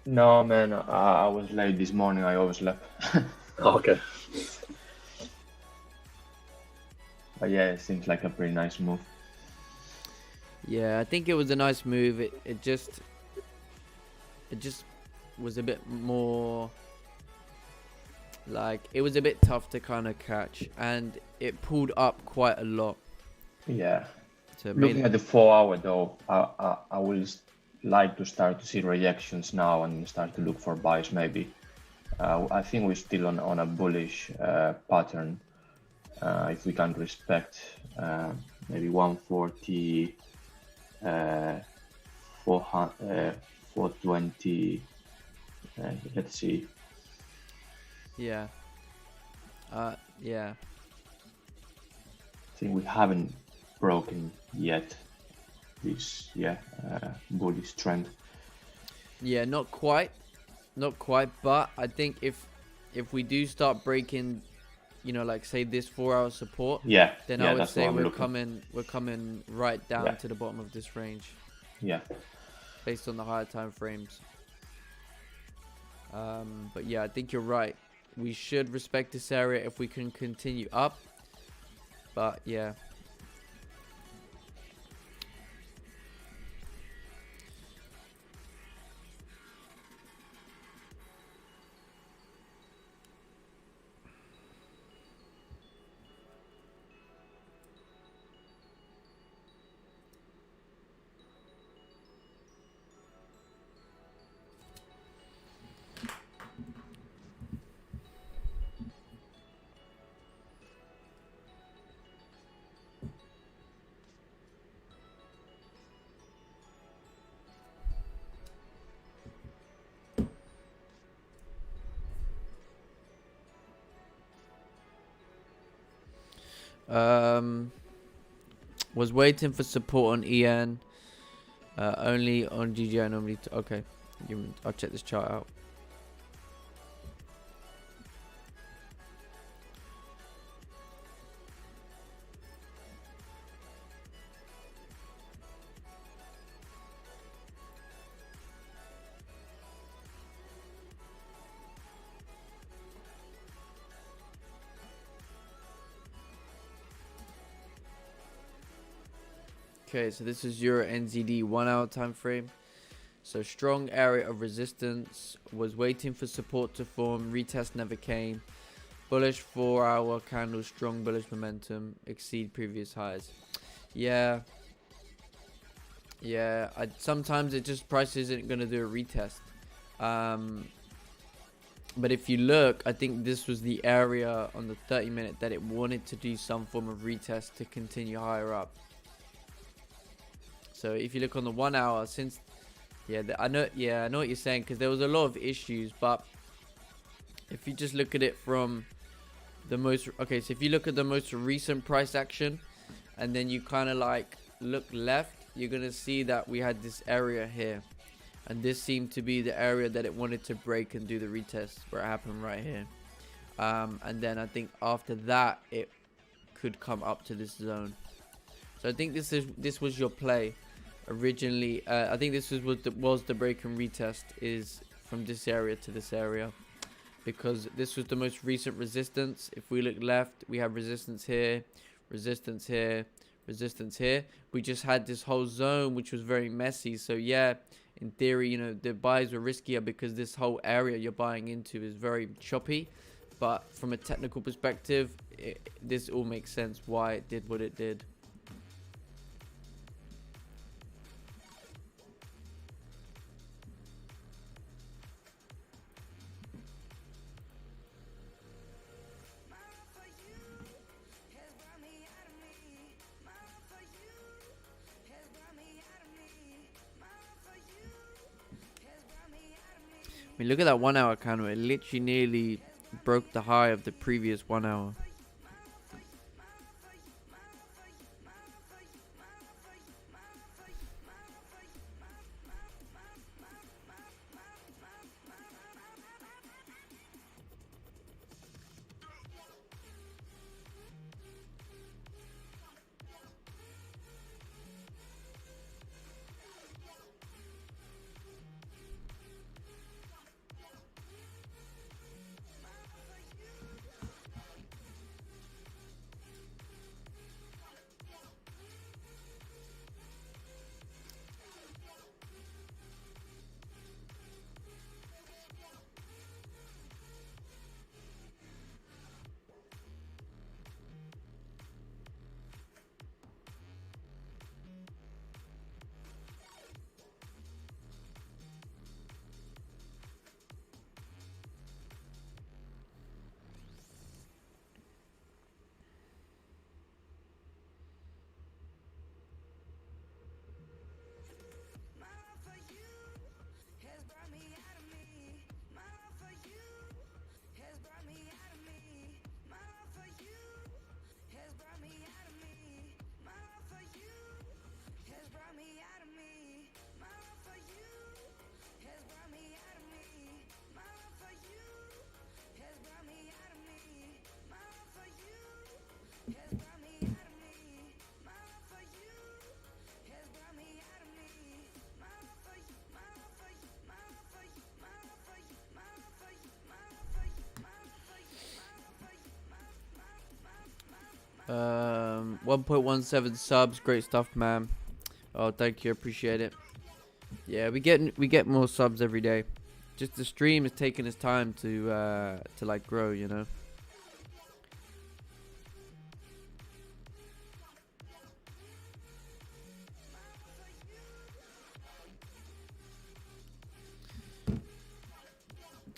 No, man, I was late this morning. I overslept. Oh, okay. But yeah, it seems like a pretty nice move. Yeah, I think it was a nice move. It just was a bit more like, it was a bit tough to kind of catch, and it pulled up quite a lot. Yeah. So Looking at the 4 hour though, I will like to start to see rejections now and start to look for buys maybe. I think we're still on a bullish pattern. If we can respect maybe 140, 420, let's see. Yeah. Yeah. I think we haven't broken yet this bullish trend. Yeah, not quite, but I think if we do start breaking, you know, like say this 4 hour support, then I would say we're coming right down to the bottom of this range. Yeah. Based on the higher time frames. But yeah, I think you're right. We should respect this area if we can continue up. But yeah. Was waiting for support on EN. Only on GGI normally. Okay, I'll check this chart out. Okay, so this is your NZD 1 hour time frame. So strong area of resistance, was waiting for support to form, retest never came. Bullish 4 hour candle, strong bullish momentum, exceed previous highs. Yeah. Sometimes it just, price isn't going to do a retest. But if you look, I think this was the area on the 30 minute that it wanted to do some form of retest to continue higher up. So if you look on the 1 hour, since I know what you're saying, because there was a lot of issues, but if you just look at it from okay, so if you look at the most recent price action, and then you kind of like look left, you're gonna see that we had this area here, and this seemed to be the area that it wanted to break and do the retest, where it happened right here. And then I think after that it could come up to this zone. So I think this was your play originally. I think this was the break and retest, is from this area to this area, because this was the most recent resistance. If we look left, we have resistance here, resistance here, resistance here. We just had this whole zone which was very messy. So yeah, in theory, you know, the buys were riskier because this whole area you're buying into is very choppy. But from a technical perspective, this all makes sense why it did what it did. I mean, look at that 1 hour candle. It literally nearly broke the high of the previous 1 hour. Um, 1.17 subs, great stuff, man. Oh, thank you, appreciate it. Yeah, we get more subs every day. Just the stream is taking its time to like grow, you know.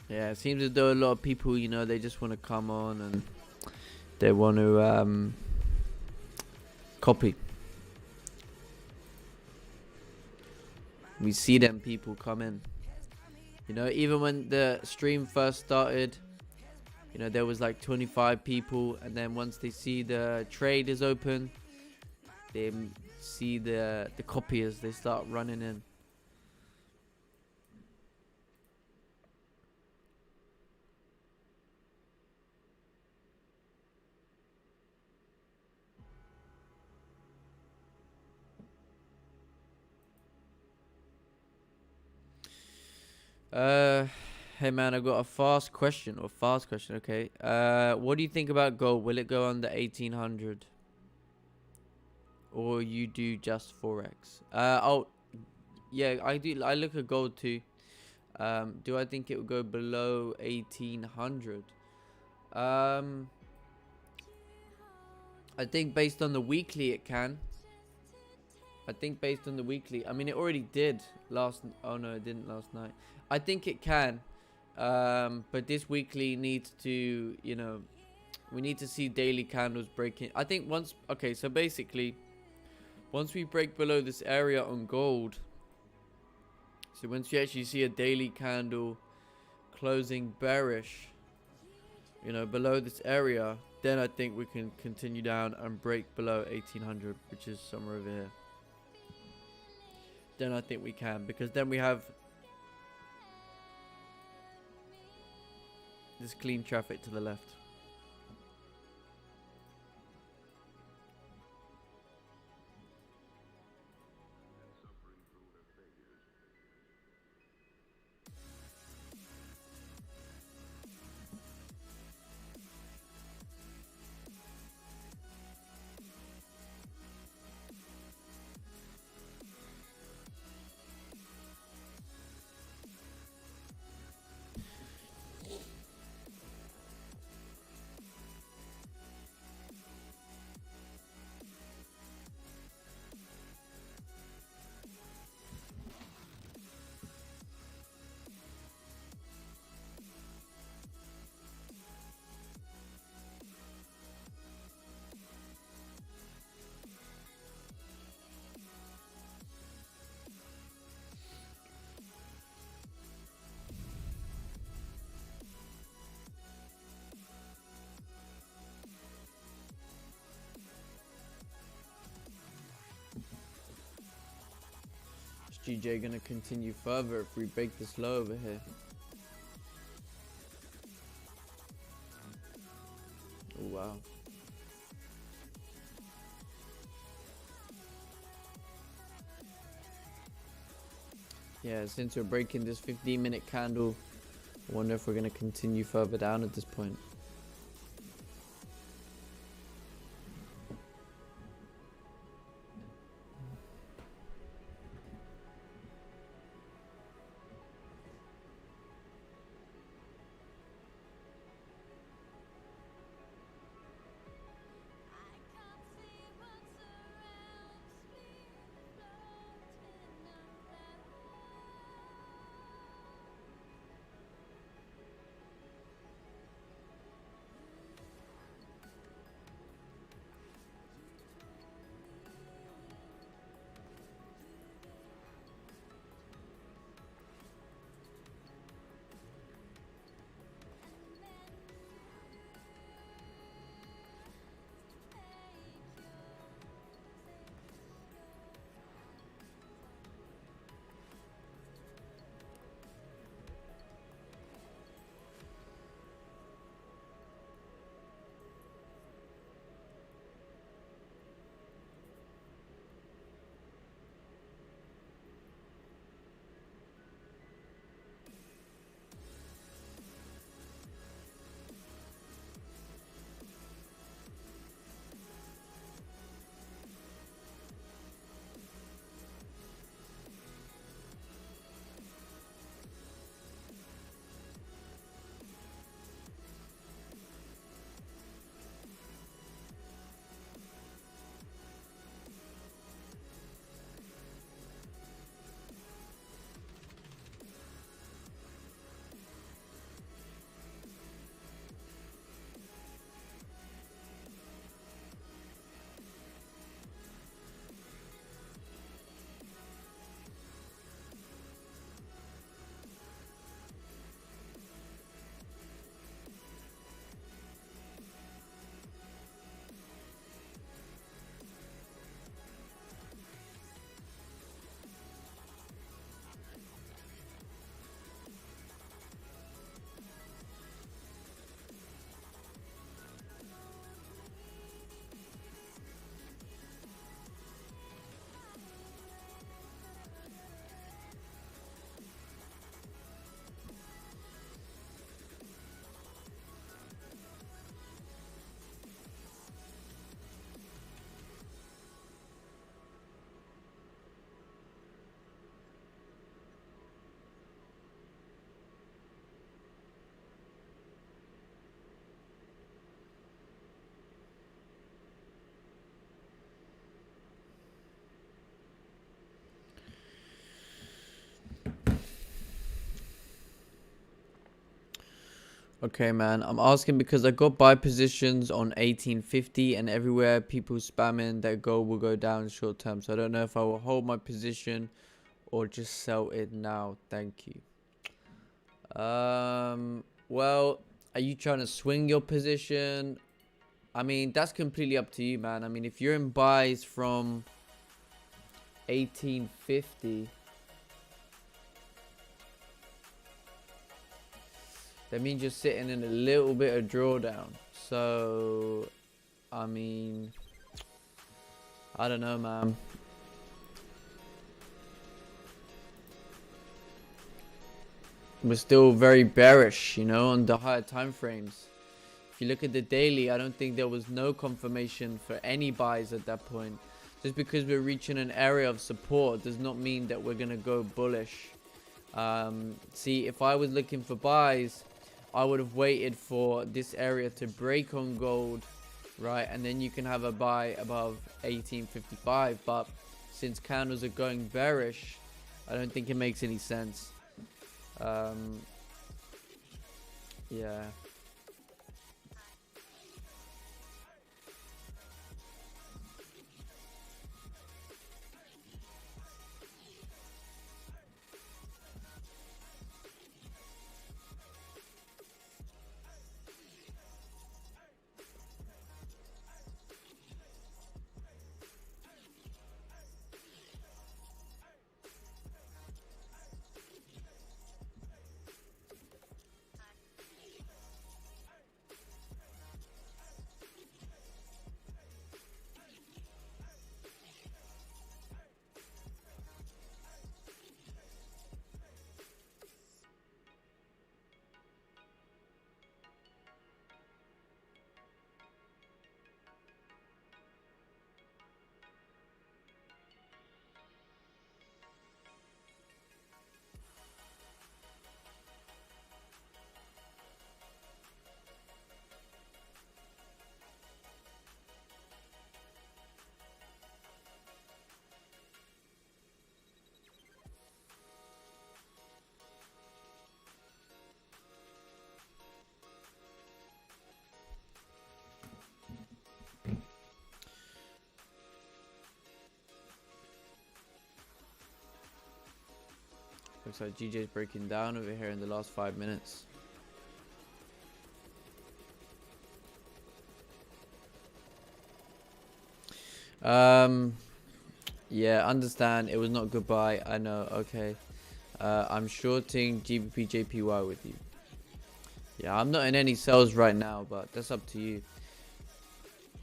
Yeah, it seems as though a lot of people, you know, they just want to come on and they want to copy. We see them people come in. You know, even when the stream first started, you know, there was like 25 people, and then once they see the trade is open, they see the copiers, they start running in. Hey man, I got a fast question. Okay. What do you think about gold? Will it go under 1800? Or you do just Forex? Oh, yeah, I do. I look at gold too. Do I think it will go below 1800? I think based on the weekly it can. I mean, it already did last. Oh no, it didn't last night. I think it can, but this weekly needs to, you know, we need to see daily candles breaking. I think once, okay, so basically, once we break below this area on gold, so once you actually see a daily candle closing bearish, you know, below this area, then I think we can continue down and break below 1800, which is somewhere over here. Then I think we can, because then we have this clean traffic to the left. Is GJ gonna continue further if we break this low over here? Oh wow. Yeah, since we're breaking this 15-minute candle, I wonder if we're gonna continue further down at this point. Okay, man. I'm asking because I got buy positions on 1850 and everywhere people spamming that gold will go down short term. So I don't know if I will hold my position or just sell it now. Thank you. Well, Are you trying to swing your position? I mean, that's completely up to you, man. I mean, if you're in buys from 1850, that means you're sitting in a little bit of drawdown. So, I mean, I don't know, man. We're still very bearish, you know, on the higher time frames. If you look at the daily, I don't think there was no confirmation for any buys at that point. Just because we're reaching an area of support does not mean that we're going to go bullish. See, if I was looking for buys, I would have waited for this area to break on gold, right? And then you can have a buy above 1855. But since candles are going bearish, I don't think it makes any sense. Yeah. Looks like GJ's breaking down over here in the last 5 minutes. Yeah, understand. It was not goodbye. I know. Okay. I'm shorting GBP JPY with you. Yeah, I'm not in any sells right now, but that's up to you.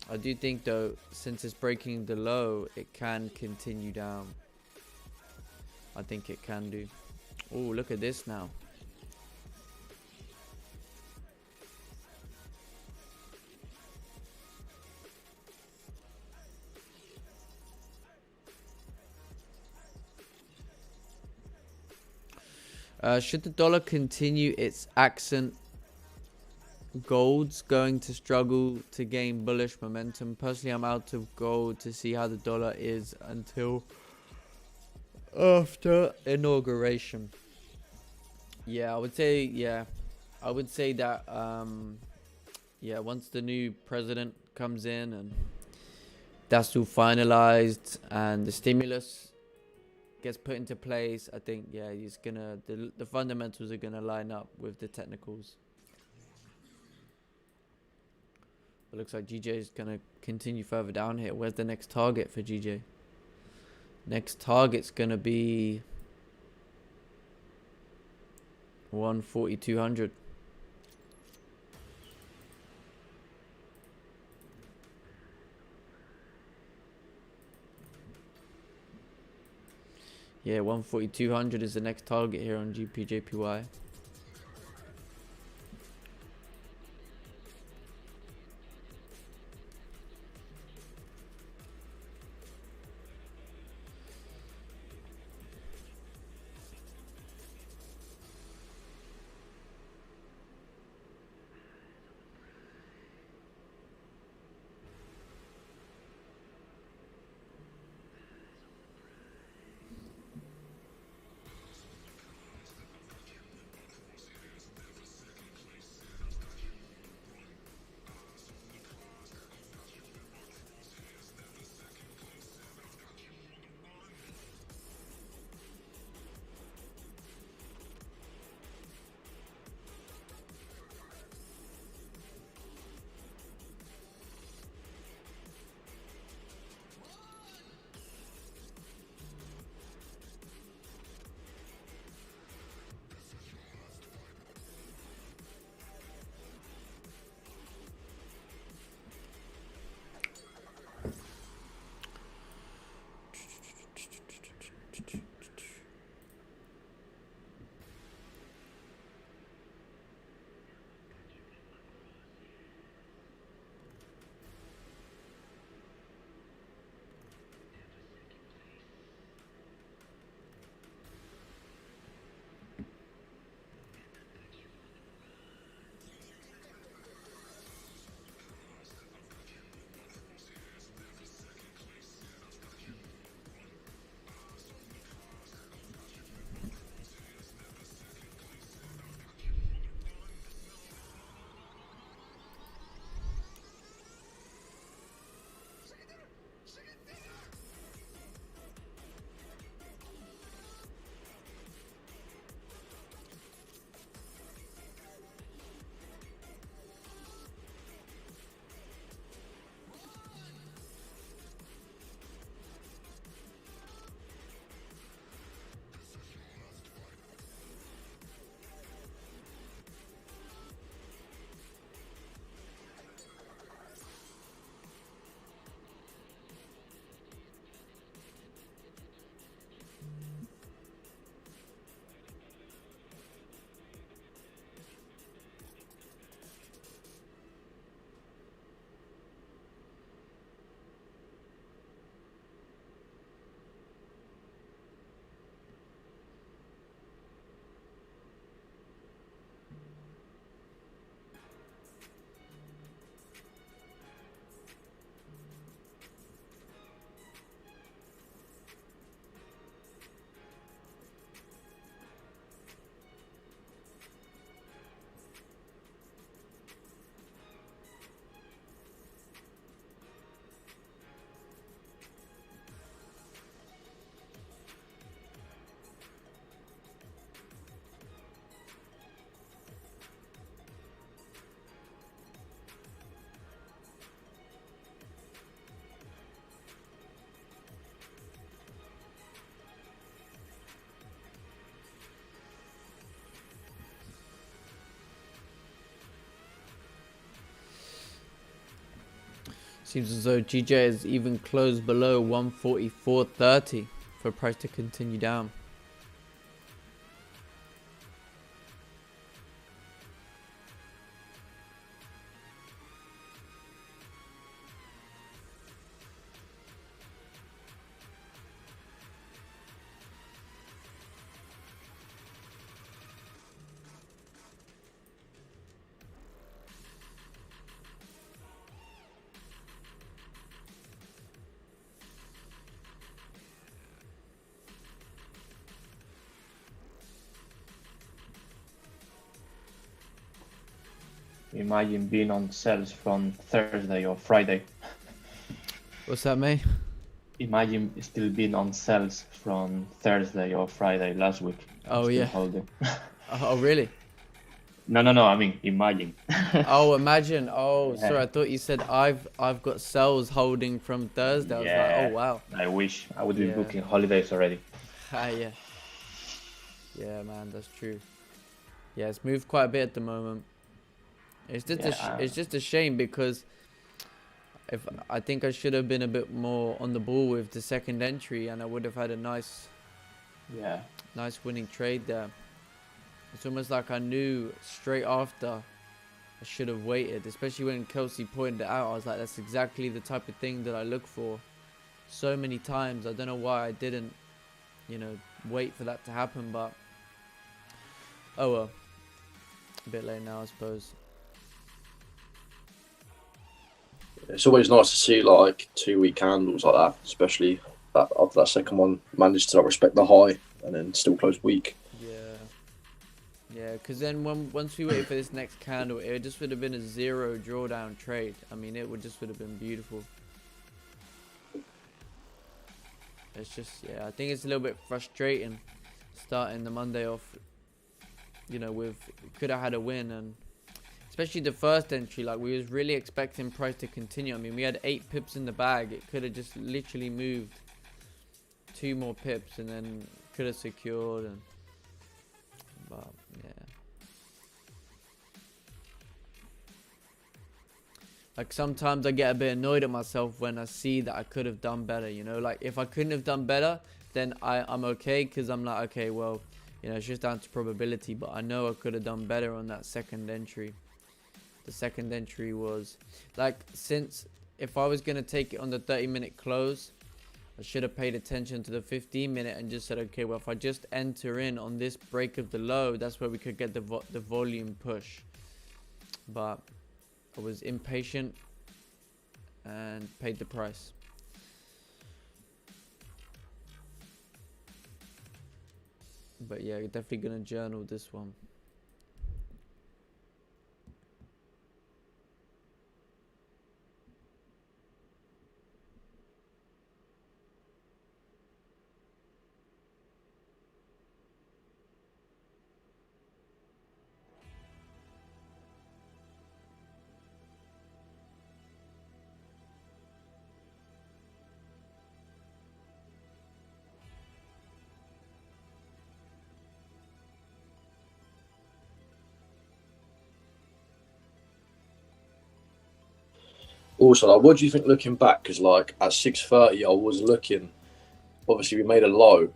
I do think though, since it's breaking the low, it can continue down. I think it can do. Oh, look at this now. Should the dollar continue its accent, gold's going to struggle to gain bullish momentum. Personally, I'm out of gold to see how the dollar is until after inauguration. Yeah, I would say, that yeah, once the new president comes in and that's all finalized and the stimulus gets put into place, I think, yeah, he's gonna, the fundamentals are gonna line up with the technicals. It looks like GJ is gonna continue further down here. Where's the next target for GJ? Next target's gonna be 14200. Yeah, 14200 is the next target here on GPJPY. Seems as though GJ is even closed below 144.30 for price to continue down. Imagine being on sales from Thursday or Friday. What's that, mate? Imagine still being on sales from Thursday or Friday last week. Oh, still yeah. Holding. Oh, really? No. I mean, imagine. Oh, imagine. Oh, Yeah. sorry. I thought you said I've got sales holding from Thursday. I was like, oh, wow. I wish I would be Yeah. booking holidays already. Yeah. Yeah, man, that's true. Yeah, it's moved quite a bit at the moment. It's just a shame because I think I should have been a bit more on the ball with the second entry, and I would have had a nice winning trade there. It's almost like I knew straight after I should have waited, especially when Kelsey pointed it out. I was like, that's exactly the type of thing that I look for so many times. I don't know why I didn't, wait for that to happen, but oh well. A bit late now, I suppose. It's always nice to see like 2-week candles like that, especially that after that second one managed to respect the high and then still close weak. Yeah, because then once we wait for this next candle, it just would have been a zero drawdown trade. I mean, it would have been beautiful. It's just, I think it's a little bit frustrating starting the Monday off, could have had a win, and especially the first entry, like we was really expecting price to continue. I mean, we had 8 pips in the bag. It could have just literally moved 2 more pips and then could have secured. But yeah, like sometimes I get a bit annoyed at myself when I see that I could have done better. Like if I couldn't have done better, then I'm okay, because I'm like, okay, well, it's just down to probability. But I know I could have done better on that second entry. The second entry was like, since if I was going to take it on the 30-minute close, I should have paid attention to the 15-minute and just said, okay, well, if I just enter in on this break of the low, that's where we could get the volume push. But I was impatient and paid the price. But yeah, definitely going to journal this one. Also, like, what do you think looking back? Because like at 6:30, I was looking. Obviously, we made a low,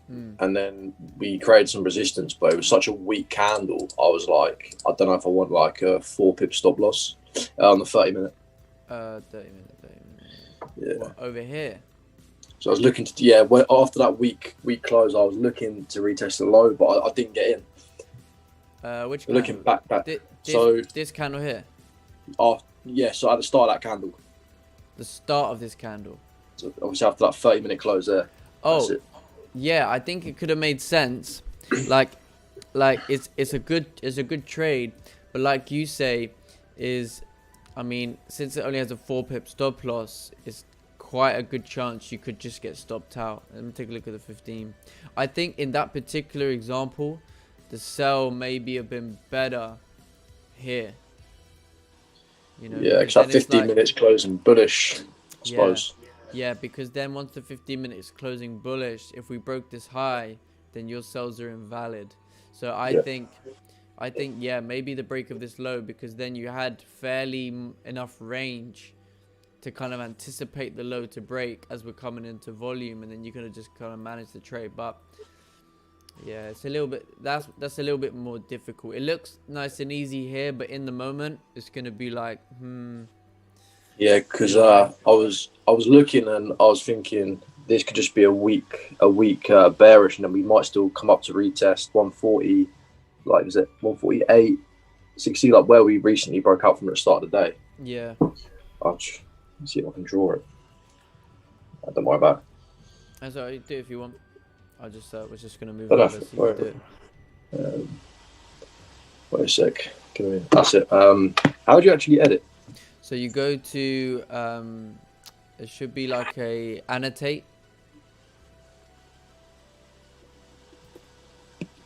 and then we created some resistance, but it was such a weak candle. I was like, I don't know if I want like a 4-pip stop loss on the 30-minute. 30-minute. Yeah. What, over here? So I was looking to after that week close, I was looking to retest the low, but I didn't get in. Which candle? Looking back. This candle here. So at the start of that candle. The start of this candle. So obviously after that 30-minute close there. Oh, yeah. I think it could have made sense. like it's a good trade, but like you say, I mean, since it only has a 4-pip stop loss, it's quite a good chance you could just get stopped out. Let me take a look at the 15. I think in that particular example, the sell maybe have been better here. Because that 15 minutes closing bullish, I suppose. Yeah, because then once the 15 minutes closing bullish, if we broke this high, then your sells are invalid. So I think maybe the break of this low, because then you had fairly enough range to kind of anticipate the low to break as we're coming into volume, and then you're gonna just kind of manage the trade. But yeah, it's a little bit, that's a little bit more difficult. It looks nice and easy here, but in the moment it's gonna be like Yeah, because I was looking and I was thinking this could just be a weak bearish, and then we might still come up to retest 140, like is it 148, 60, like where we recently broke out from at the start of the day. yeah. I'll see if I can draw it. Don't worry about it. That's all right, do it if you want. I just was just gonna move But over so you can do it. Wait a sec. That's it. How do you actually edit? So you go to it should be like a annotate.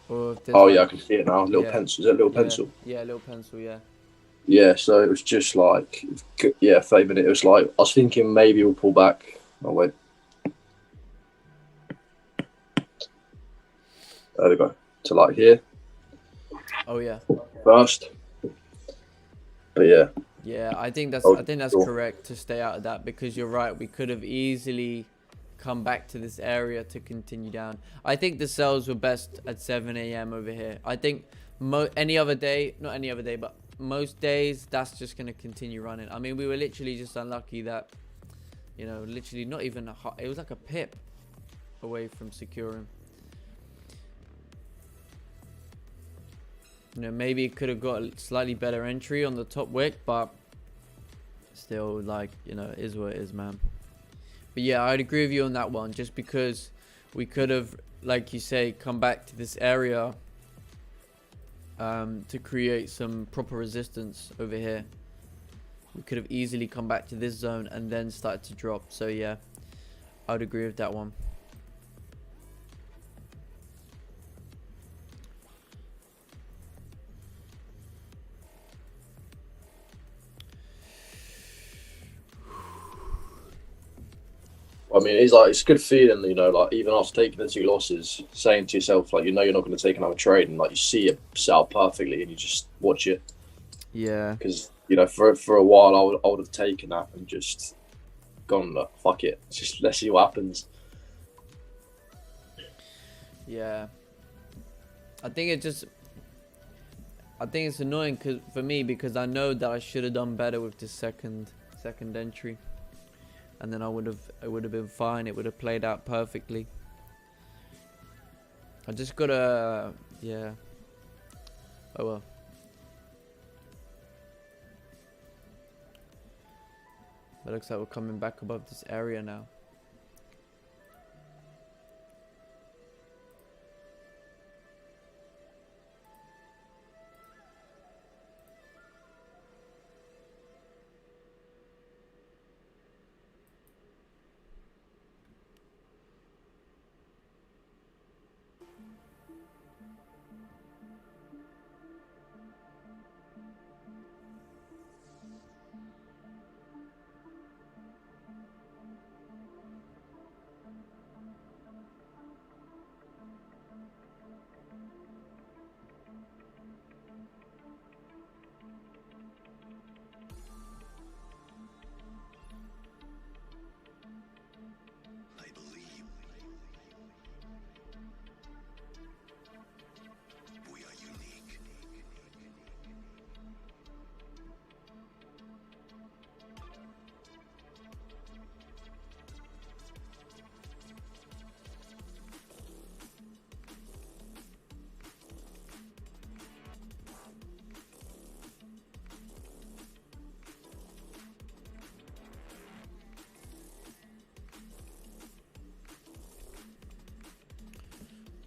Or if there's Yeah, I can see it now. Little pencil. Is that a little pencil? Yeah, a little pencil, yeah. Yeah, so it was just like, 30 minutes. It was like, I was thinking maybe we'll pull back. Oh, wait. There we go. To like here. Oh, yeah. First. But yeah. Yeah, I think that's correct to stay out of that, because you're right. We could have easily come back to this area to continue down. I think the sells were best at 7 a.m. over here. I think any other day, not any other day, but most days, that's just going to continue running. I mean, we were literally just unlucky that, you know, literally not even it was like a pip away from securing. You know, maybe it could have got a slightly better entry on the top wick, but still, like, you know, it is what it is, man. But yeah, I'd agree with you on that one, just because we could have, like you say, come back to this area to create some proper resistance over here. We could have easily come back to this zone and then started to drop. So yeah, I'd agree with that one. I mean, it's a good feeling, you know, like even after taking the 2 losses, saying to yourself, like, you know, you're not going to take another trade, and like you see it set out perfectly, and you just watch it. Yeah. Because, you know, for a while, I would have taken that and just gone, look, fuck it, just let's see what happens. Yeah. I think it's annoying for me, because I know that I should have done better with the second entry. And then it would have been fine. It would have played out perfectly. I just gotta, yeah. Oh well. It looks like we're coming back above this area now.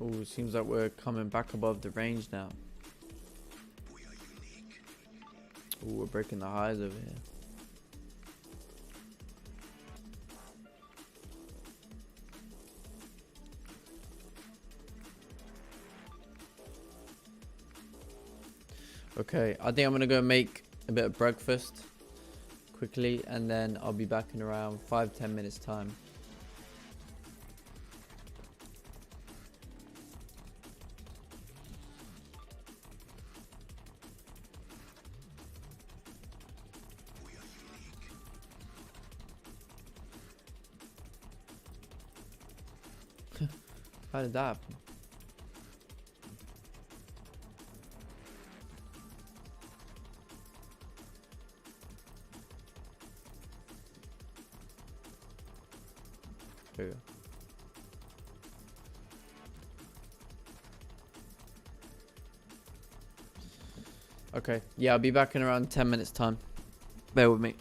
Oh, it seems like we're coming back above the range now. Oh, we're breaking the highs over here. Okay, I think I'm gonna go make a bit of breakfast quickly, and then I'll be back in around 5-10 minutes time. How did that happen? There we go. Okay, yeah, I'll be back in around 10 minutes time. Bear with me.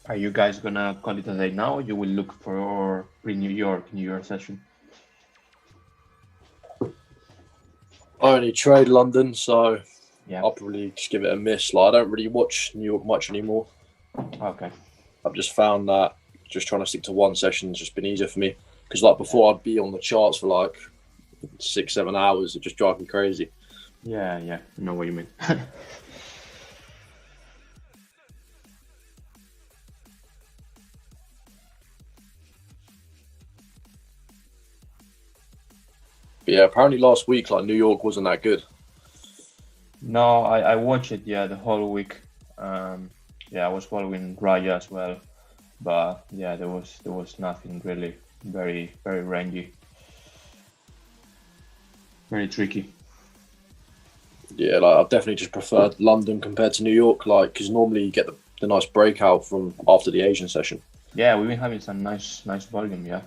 Are you guys gonna call it a day now, or you will look for pre-New York New Year session? I only trade London, so Yeah. I'll probably just give it a miss. Like I don't really watch New York much anymore. Okay. I've just found that just trying to stick to one session has just been easier for me. Because like before, I'd be on the charts for like 6-7 hours. It just drives me crazy. Yeah, I know what you mean. But yeah, apparently last week like New York wasn't that good. No, I watched it, the whole week. I was following Raya as well, but yeah, there was nothing really. Very very rangy, very tricky. Yeah, like I've definitely just preferred London compared to New York, like because normally you get the nice breakout from after the Asian session. Yeah, we've been having some nice volume. Yeah.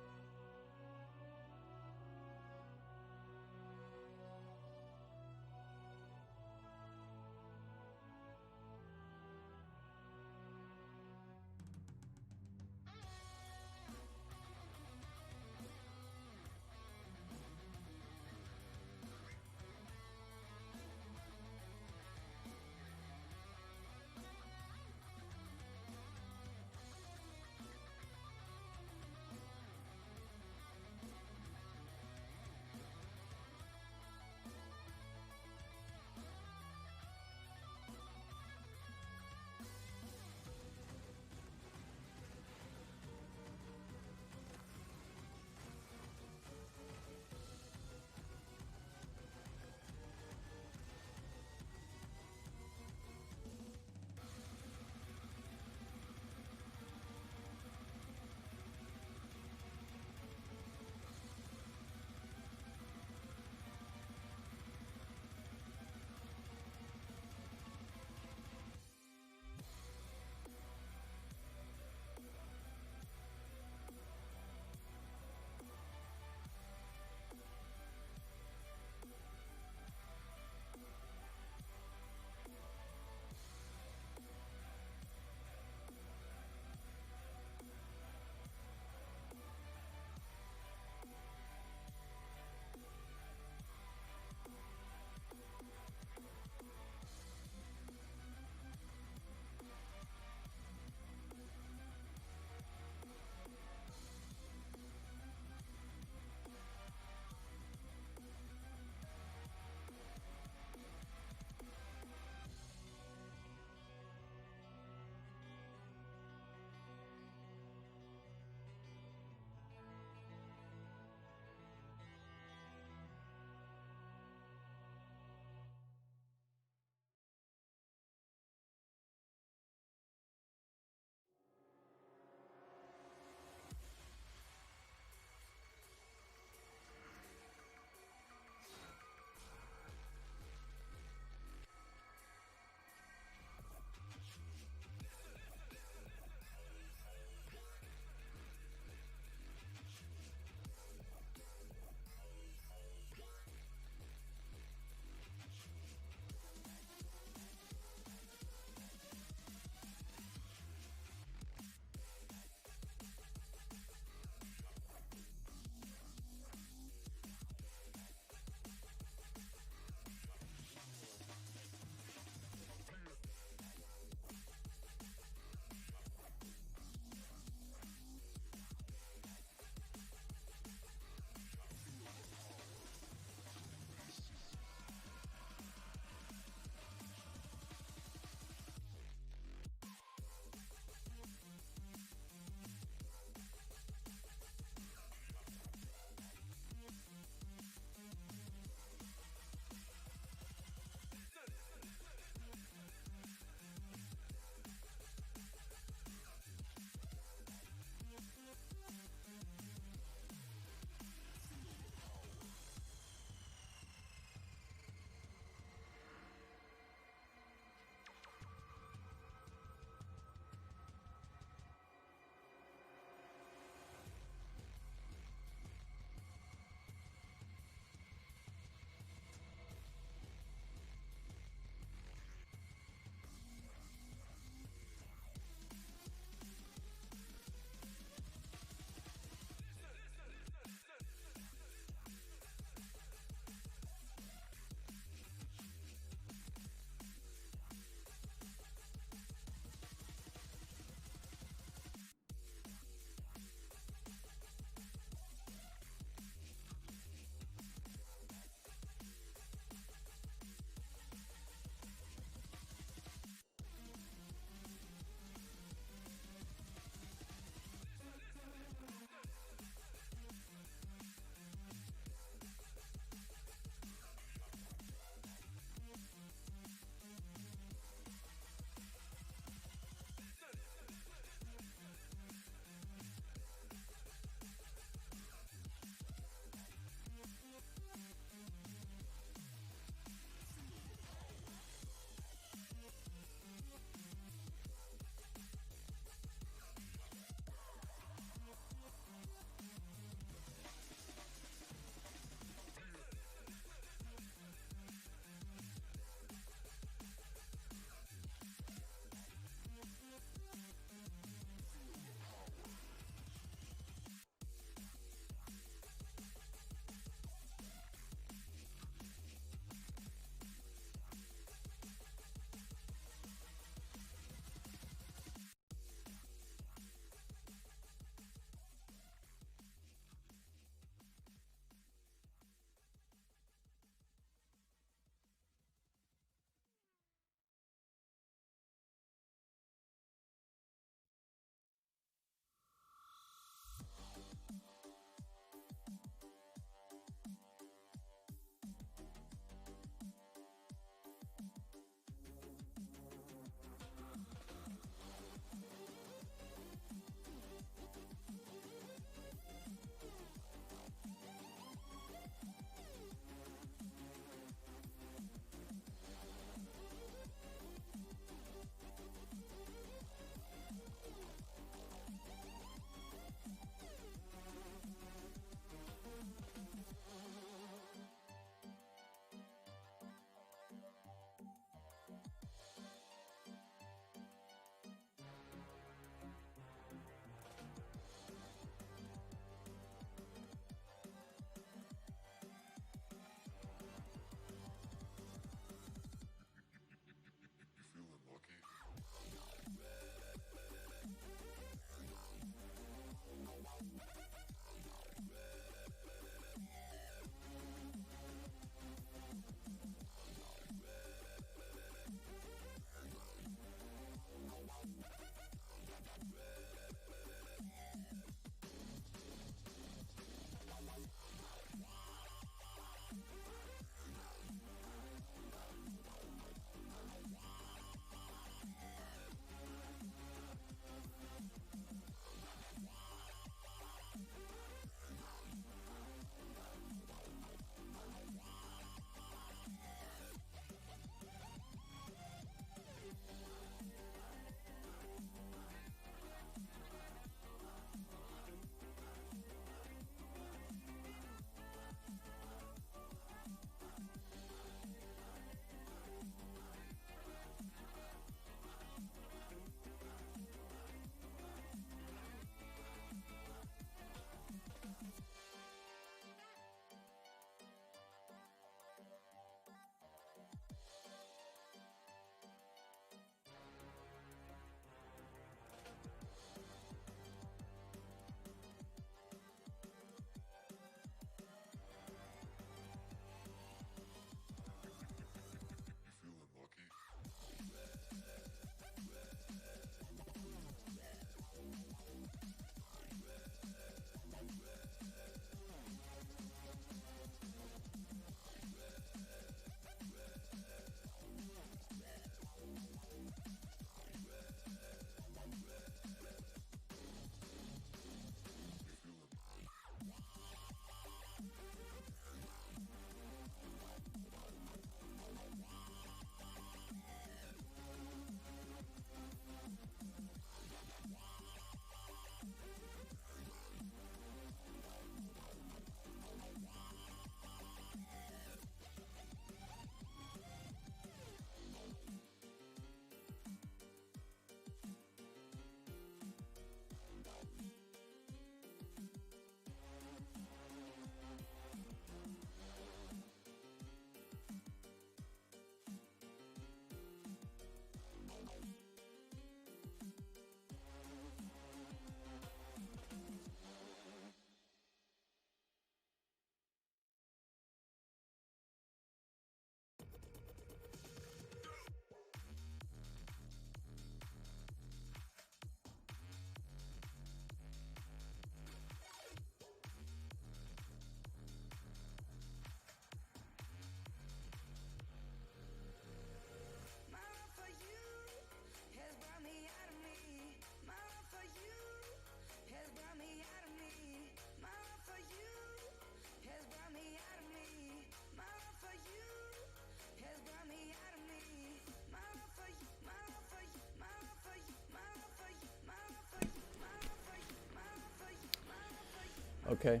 Okay.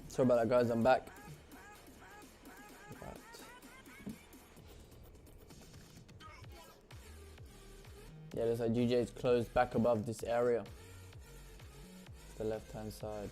Sorry about that, guys. I'm back. Right. Yeah, looks like GJ is closed back above this area. The left-hand side.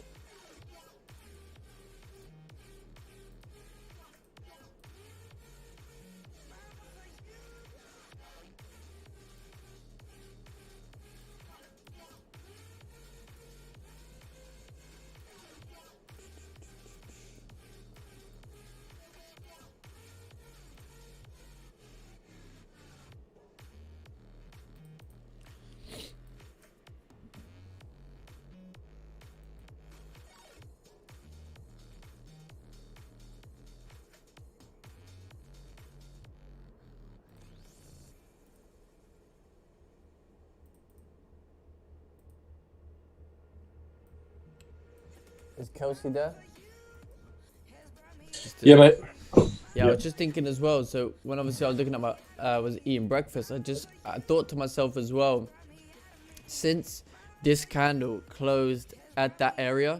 Is Kelsey there? Yeah, mate. Yeah, I was just thinking as well. So when obviously I was looking at my, was eating breakfast, I thought to myself as well, since this candle closed at that area,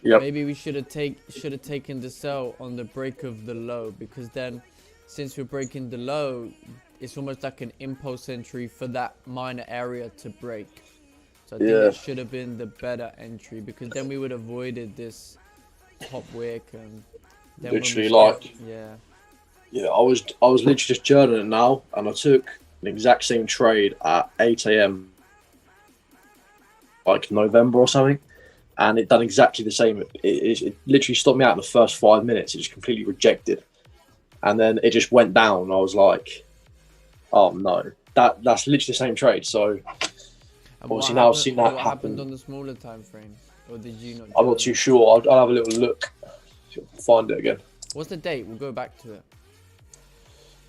maybe we should have taken the sell on the break of the low, because then, since we're breaking the low, it's almost like an impulse entry for that minor area to break. So I think that should have been the better entry, because then we would have avoided this top wick and then Literally, yeah. I was literally just journaling now, and I took an exact same trade at 8 a.m. like November or something, and it done exactly the same. It literally stopped me out in the first 5 minutes. It just completely rejected, and then it just went down. I was like, oh no, that's literally the same trade. So obviously now I've seen that happen. What happened on the smaller time frame, or did you not? I'm not too sure. I'll have a little look. Find it again. What's the date? We'll go back to it.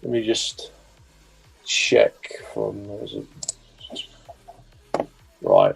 Let me just check from right.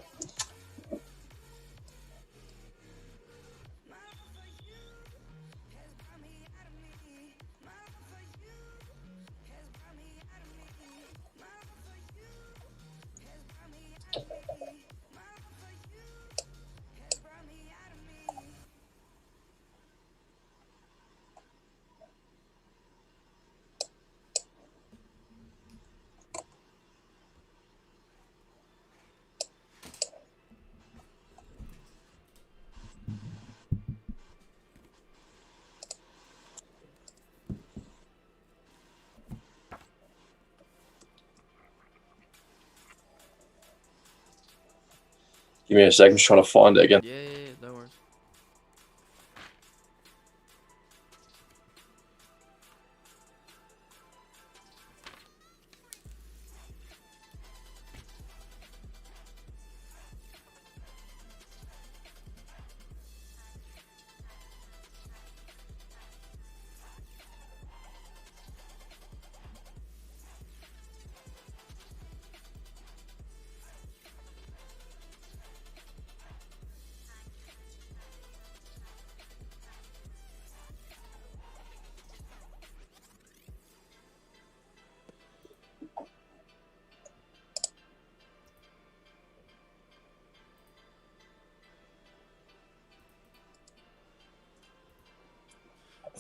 Give me a second, I'm just trying to find it again. Yeah, no worries.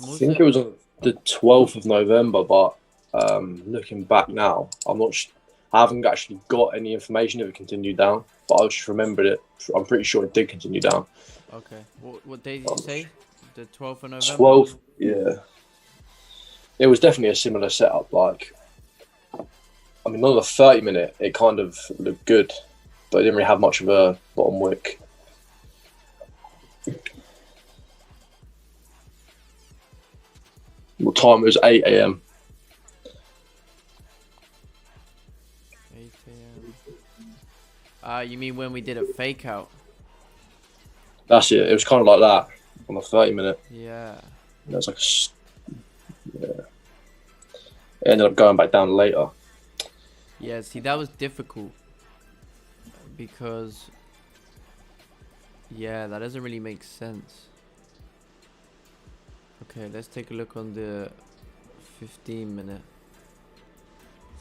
I think it was on the 12th of November, but looking back now, I haven't actually got any information if it continued down, but I just remembered it. I'm pretty sure it did continue down. Okay. What day did you say? The 12th of November? 12th, yeah. It was definitely a similar setup. Like, I mean, on the 30-minute, it kind of looked good, but it didn't really have much of a bottom wick. What time? It was 8 a.m. 8 a.m. You mean when we did a fake out? That's it. It was kind of like that on the 30-minute. Yeah. It was like yeah. It ended up going back down later. Yeah, see, that was difficult because, yeah, that doesn't really make sense. Okay, let's take a look on the 15-minute.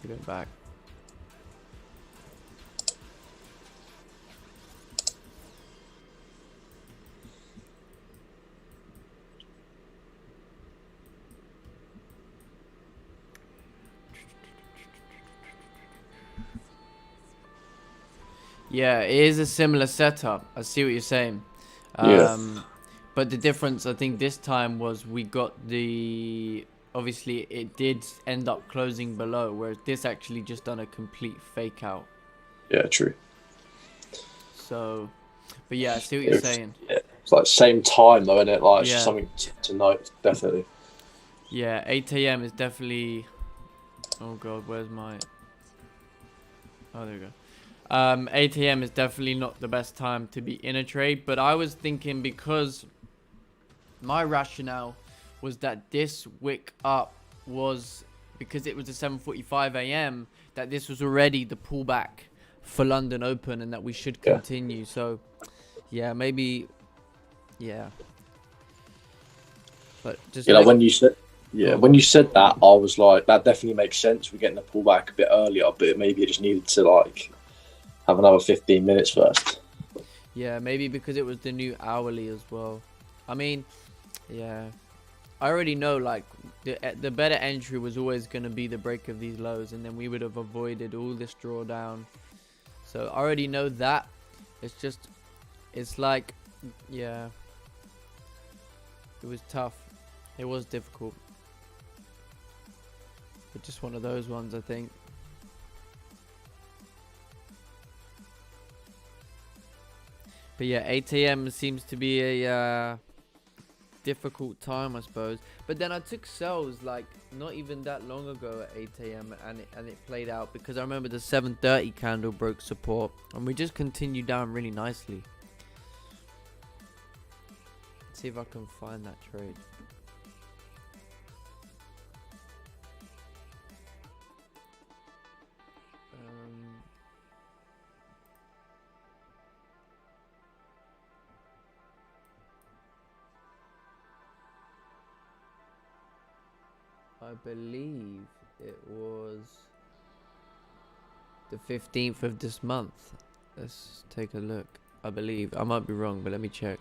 Let's go back. Yeah, it is a similar setup. I see what you're saying. Yeah. But the difference, I think, this time was we got the... Obviously, it did end up closing below, whereas this actually just done a complete fake out. Yeah, true. So, but yeah, I see what you're It's, saying. yeah, it's like same time though, isn't it? Like it's just Yeah. something to note, definitely. Yeah, 8 a.m. is definitely... Oh god, where's my... Oh, there we go. 8 a.m. is definitely not the best time to be in a trade, but I was thinking, because my rationale was that this wick up was, because it was a 7:45 a.m., that this was already the pullback for London Open and that we should Yeah. continue. So yeah, maybe, yeah. But just You know, when you said Go on. when you said that, I was like, that definitely makes sense. We're getting the pullback a bit earlier, but maybe it just needed to like have another 15 minutes first. Yeah, maybe because it was the new hourly as well. I mean, yeah. I already know, like, the better entry was always going to be the break of these lows, and then we would have avoided all this drawdown. So I already know that. It's just, it's like, yeah. It was tough. It was difficult. But just one of those ones, I think. But yeah, 8 a.m. seems to be a difficult time, I suppose. But then I took sells like not even that long ago at 8 a.m. and it played out, because I remember the 7:30 candle broke support and we just continued down really nicely. Let's see if I can find that trade. I believe it was the 15th of this month. Let's take a look. I believe. I might be wrong, but let me check.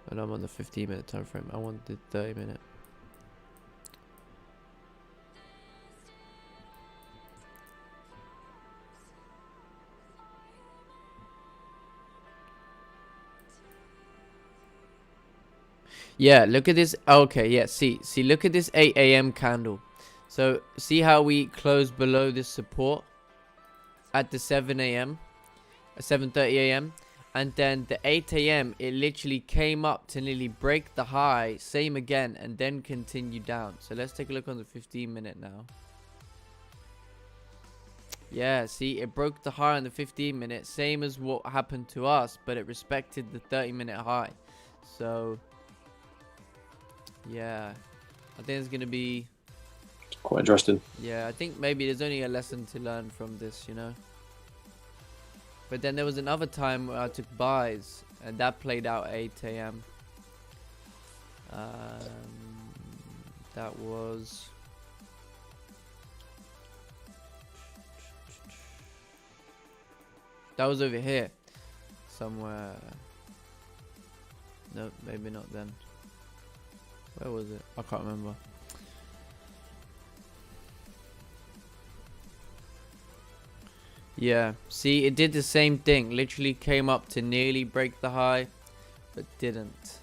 And I'm on the 15-minute time frame. I want the 30-minute. Yeah, look at this. Okay, yeah, see, look at this 8 a.m. candle. So, see how we closed below this support at the 7 a.m., 7:30 a.m., and then the 8 a.m., it literally came up to nearly break the high, same again, and then continue down. So, let's take a look on the 15-minute now. Yeah, see, it broke the high on the 15-minute, same as what happened to us, but it respected the 30-minute high. So... yeah, I think it's gonna be Quite interesting. Yeah, I think maybe there's only a lesson to learn from this, you know. But then there was another time where I took buys, and that played out at 8 a.m. That was over here somewhere. No, maybe not then. Where was it? I can't remember. Yeah, see, it did the same thing. Literally came up to nearly break the high, but didn't.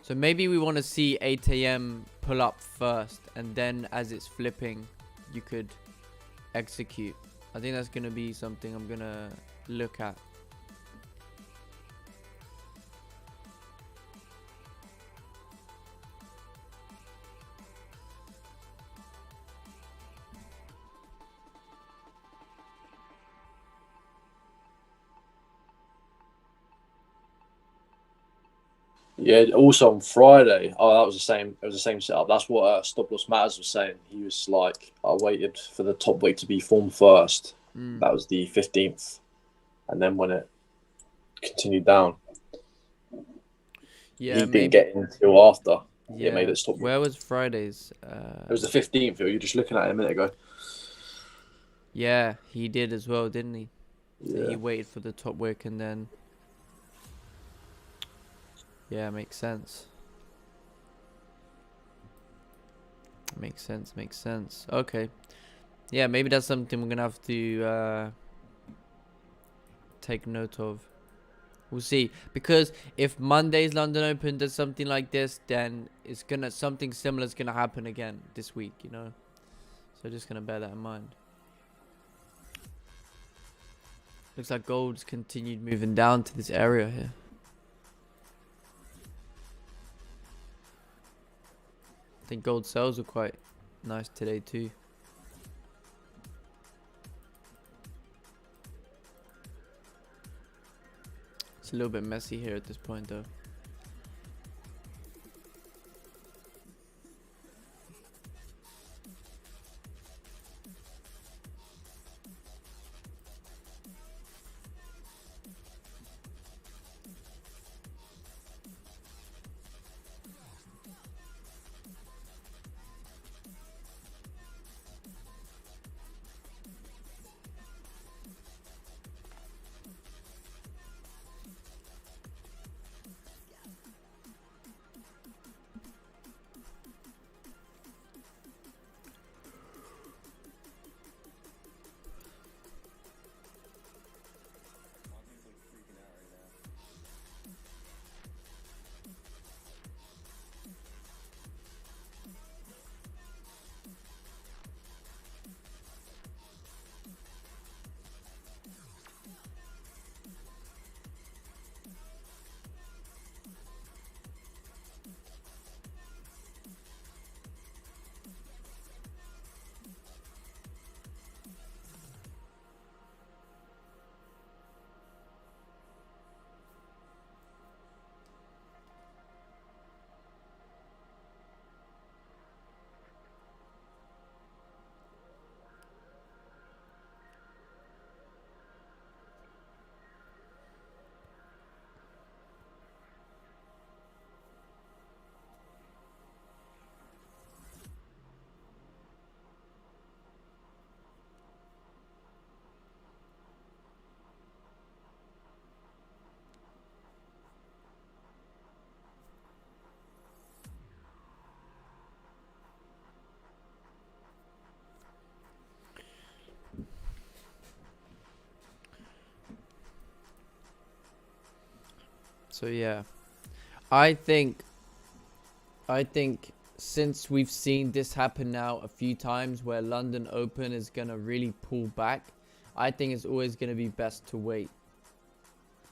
So maybe we want to see 8 a.m. pull up first, and then as it's flipping, you could execute. I think that's going to be something I'm going to look at. Yeah. Also on Friday, oh, that was the same. It was the same setup. That's what Stop Loss Matters was saying. He was like, I waited for the top weight to be formed first. That was the 15th, and then when it continued down, Yeah, he maybe. didn't get in until after Yeah. it made it stop. Where was Friday's? It was the 15th. You were just looking at it a minute ago. Yeah, he did as well, didn't he? So Yeah. he waited for the top wick and then... yeah, makes sense. Makes sense. Makes sense. Okay. Yeah, maybe that's something we're gonna have to take note of. We'll see. Because if Monday's London Open does something like this, then it's gonna something similar is gonna happen again this week. You know. So just gonna bear that in mind. Looks like gold's continued moving down to this area here. I think gold sales were quite nice today too. It's a little bit messy here at this point though. So yeah, I think since we've seen this happen now a few times where London Open is gonna really pull back, I think it's always gonna be best to wait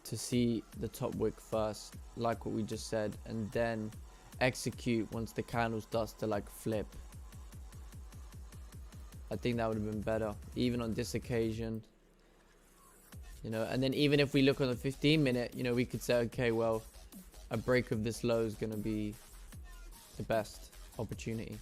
to see the top wick first, like what we just said, and then execute once the candle starts to like flip. I think that would have been better, even on this occasion. You know, and then even if we look on the 15-minute, you know, we could say, okay, well, a break of this low is going to be the best opportunity.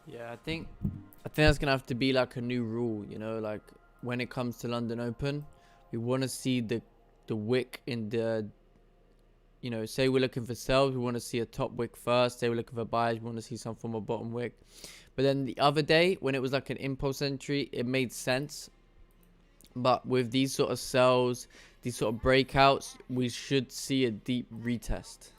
Yeah, I think that's gonna have to be like a new rule, you know, like when it comes to London Open, we want to see the wick in the, you know, say we're looking for sells, we want to see a top wick first. Say we're looking for buys, we want to see some form of bottom wick. But then the other day, when it was like an impulse entry, it made sense. But with these sort of sells, these sort of breakouts, we should see a deep retest.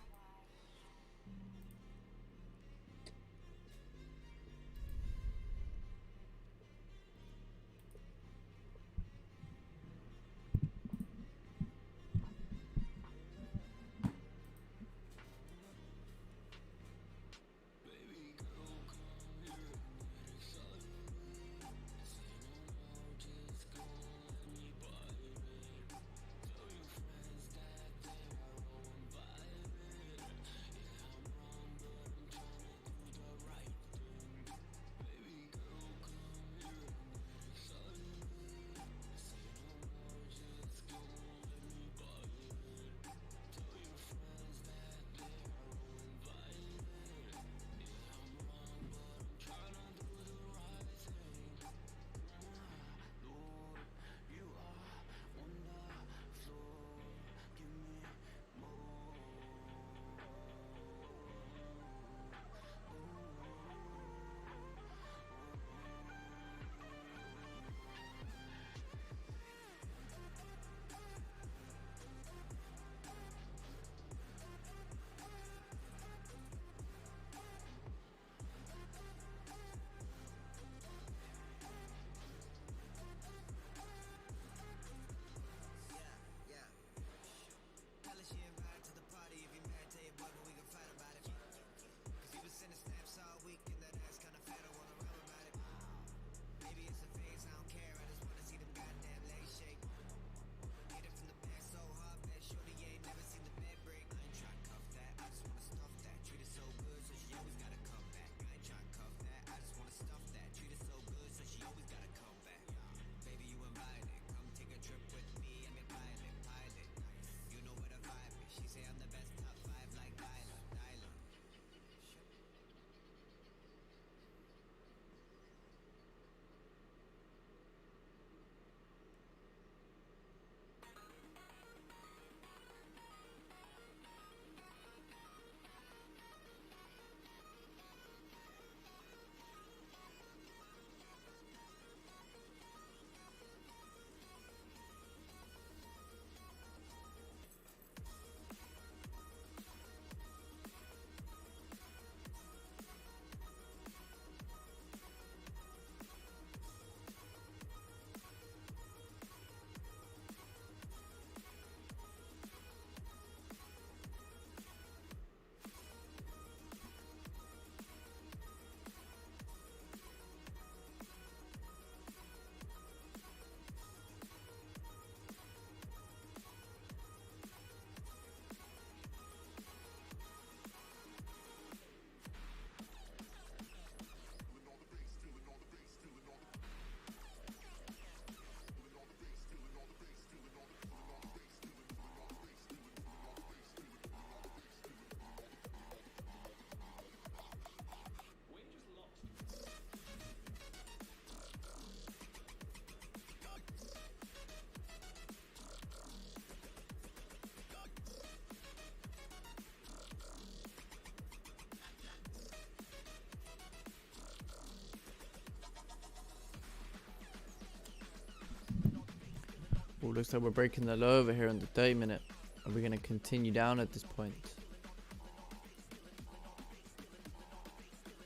Oh, looks like we're breaking the low over here on the 30-minute. Are we going to continue down at this point?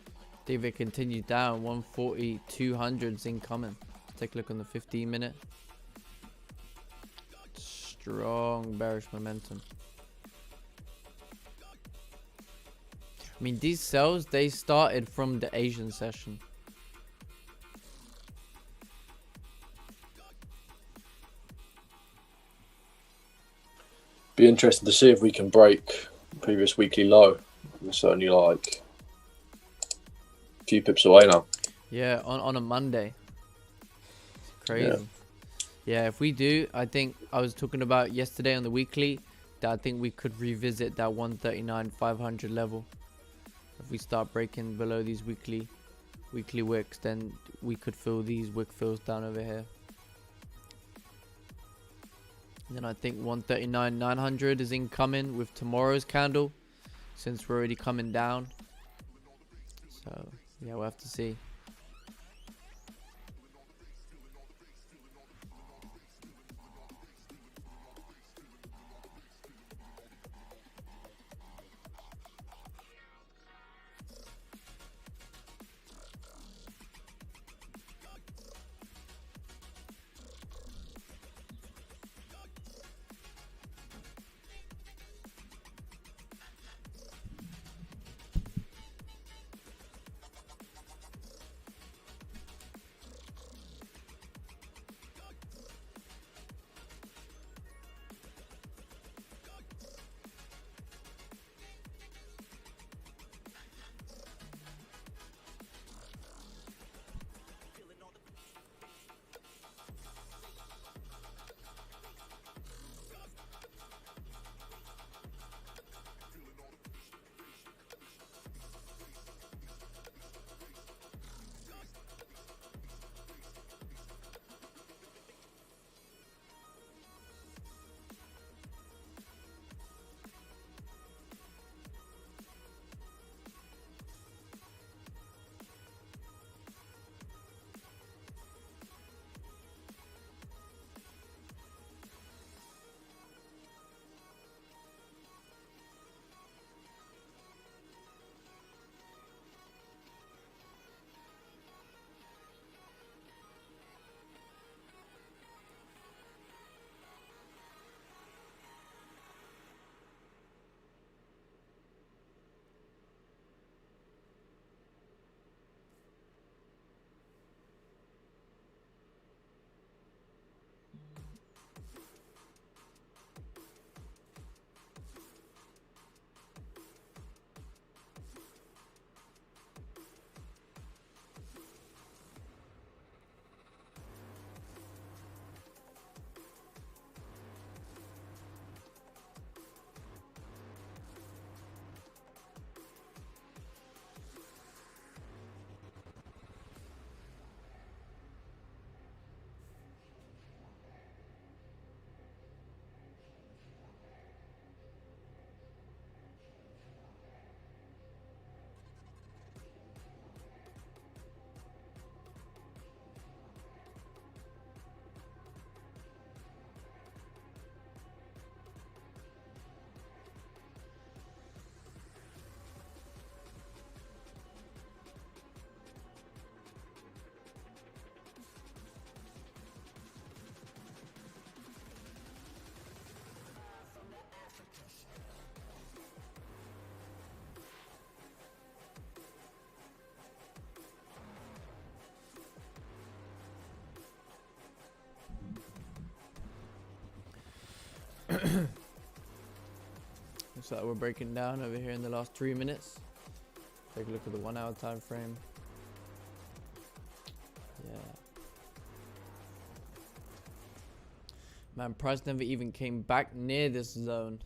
I think if it continues down, 140, 200's incoming. Let's take a look on the 15-minute. Strong bearish momentum. I mean, these sells, they started from the Asian session. Be interested to see if we can break previous weekly low. We're certainly like a few pips away now. Yeah, on a Monday. It's crazy. Yeah, if we do, I think I was talking about yesterday on the weekly that I think we could revisit that 139.500 level. If we start breaking below these weekly wicks, then we could fill these wick fills down over here. And then I think 139.900 is incoming with tomorrow's candle, since we're already coming down. So yeah, we'll have to see. Looks like we're breaking down over here in the last 3 minutes. Take a look at the 1 hour time frame. Yeah. Man, price never even came back near this zone.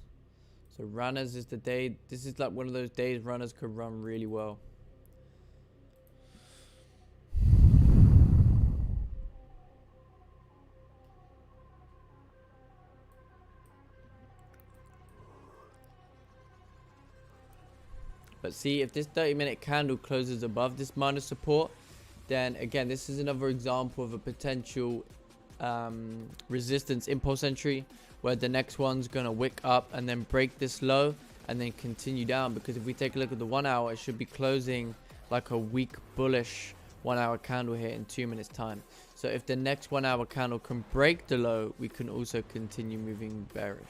So runners is the day. This is like one of those days runners could run really well. But see, if this 30-minute candle closes above this minor support, then again, this is another example of a potential resistance impulse entry, where the next one's gonna wick up and then break this low and then continue down. Because if we take a look at the 1 hour, it should be closing like a weak bullish 1 hour candle here in 2 minutes time. So if the next 1 hour candle can break the low, we can also continue moving bearish.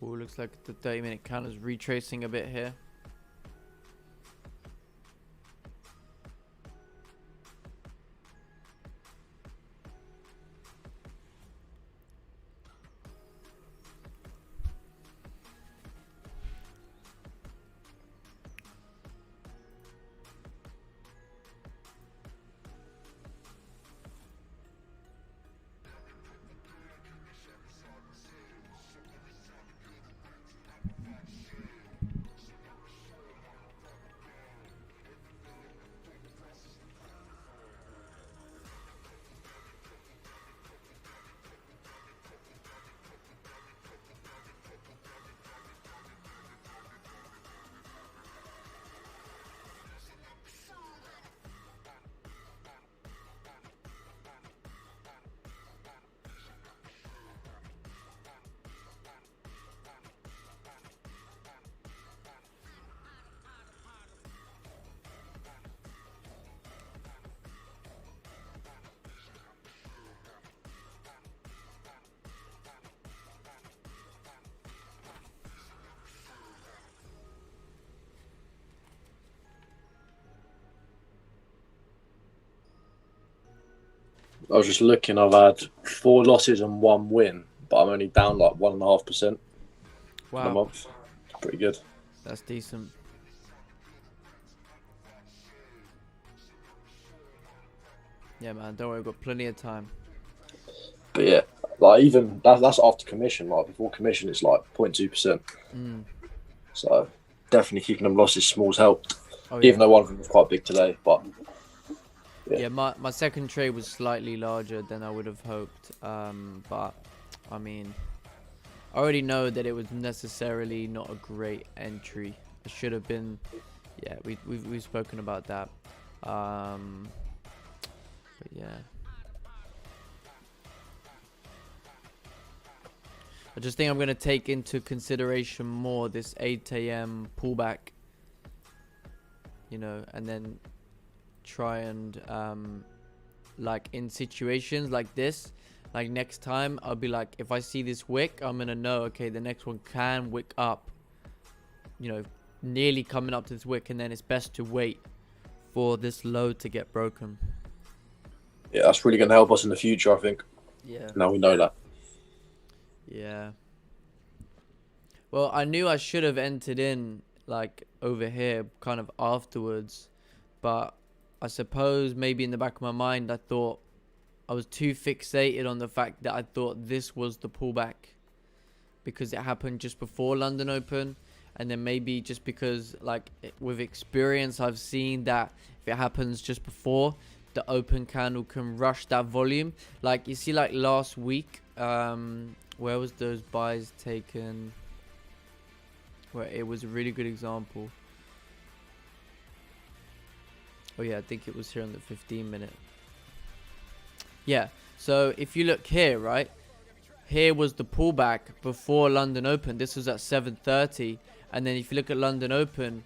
Ooh, looks like the 30-minute candle is retracing a bit here. I was just looking. I've had 4 losses and 1 win, but I'm only down like 1.5% in a Wow, month. Pretty good. that's decent. Yeah, man, don't worry, we've got plenty of time. But yeah, like even that's after commission. Like before commission, it's like 0.2%. So definitely keeping them losses small's helped. Oh, Even yeah. though one of them was quite big today, but Yeah, my second trade was slightly larger than I would have hoped. But I mean, I already know that it was necessarily not a great entry. It should have been. Yeah, we've spoken about that. But yeah, I just think I'm gonna take into consideration more this 8 a.m. pullback. You know, and then try and like in situations like this, like next time I'll be like, if I see this wick, I'm gonna know, okay, the next one can wick up, you know, nearly coming up to this wick, and then it's best to wait for this low to get broken. yeah, that's really going to help us in the future, I think. Yeah. Now we know that. Yeah. Well, I knew I should have entered in like over here kind of afterwards, but I suppose maybe in the back of my mind I thought I was too fixated on the fact that I thought this was the pullback because it happened just before London Open, and then maybe just because like with experience I've seen that if it happens just before, the open candle can rush that volume. Like you see, like last week, where was those buys taken? Where it was a really good example. Oh yeah, I think it was here on the 15-minute. Yeah, so if you look here, right, here was the pullback before London Open. This was at 7:30, and then if you look at London Open,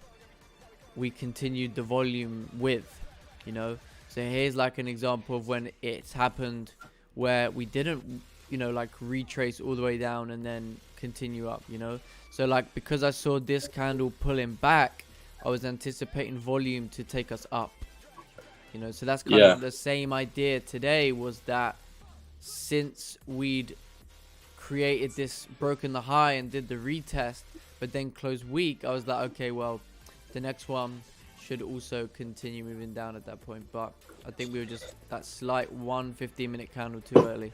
we continued the volume with, you know. So here's like an example of when it's happened where we didn't, you know, like retrace all the way down and then continue up, you know. So like because I saw this candle pulling back, I was anticipating volume to take us up. You know, so that's kind of the same idea today, was that since we'd created this, broken the high and did the retest, but then closed weak, I was like, okay, well, the next one should also continue moving down at that point. But I think we were just that slight 15-minute candle too early.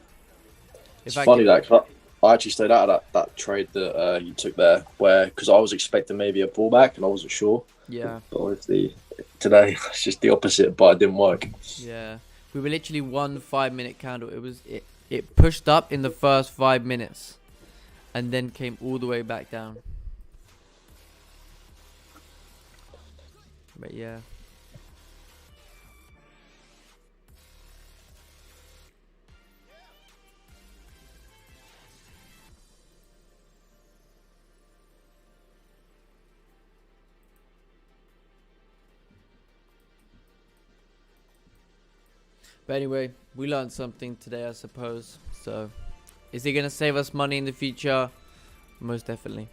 It's funny that, 'cause I actually stayed out of that trade that you took there, because I was expecting maybe a pullback and I wasn't sure. Yeah. But obviously today it's just the opposite, but it didn't work. Yeah. We were literally 1 5-minute candle. It pushed up in the first 5 minutes and then came all the way back down. But yeah. But anyway, we learned something today, I suppose. So, is it going to save us money in the future? Most definitely.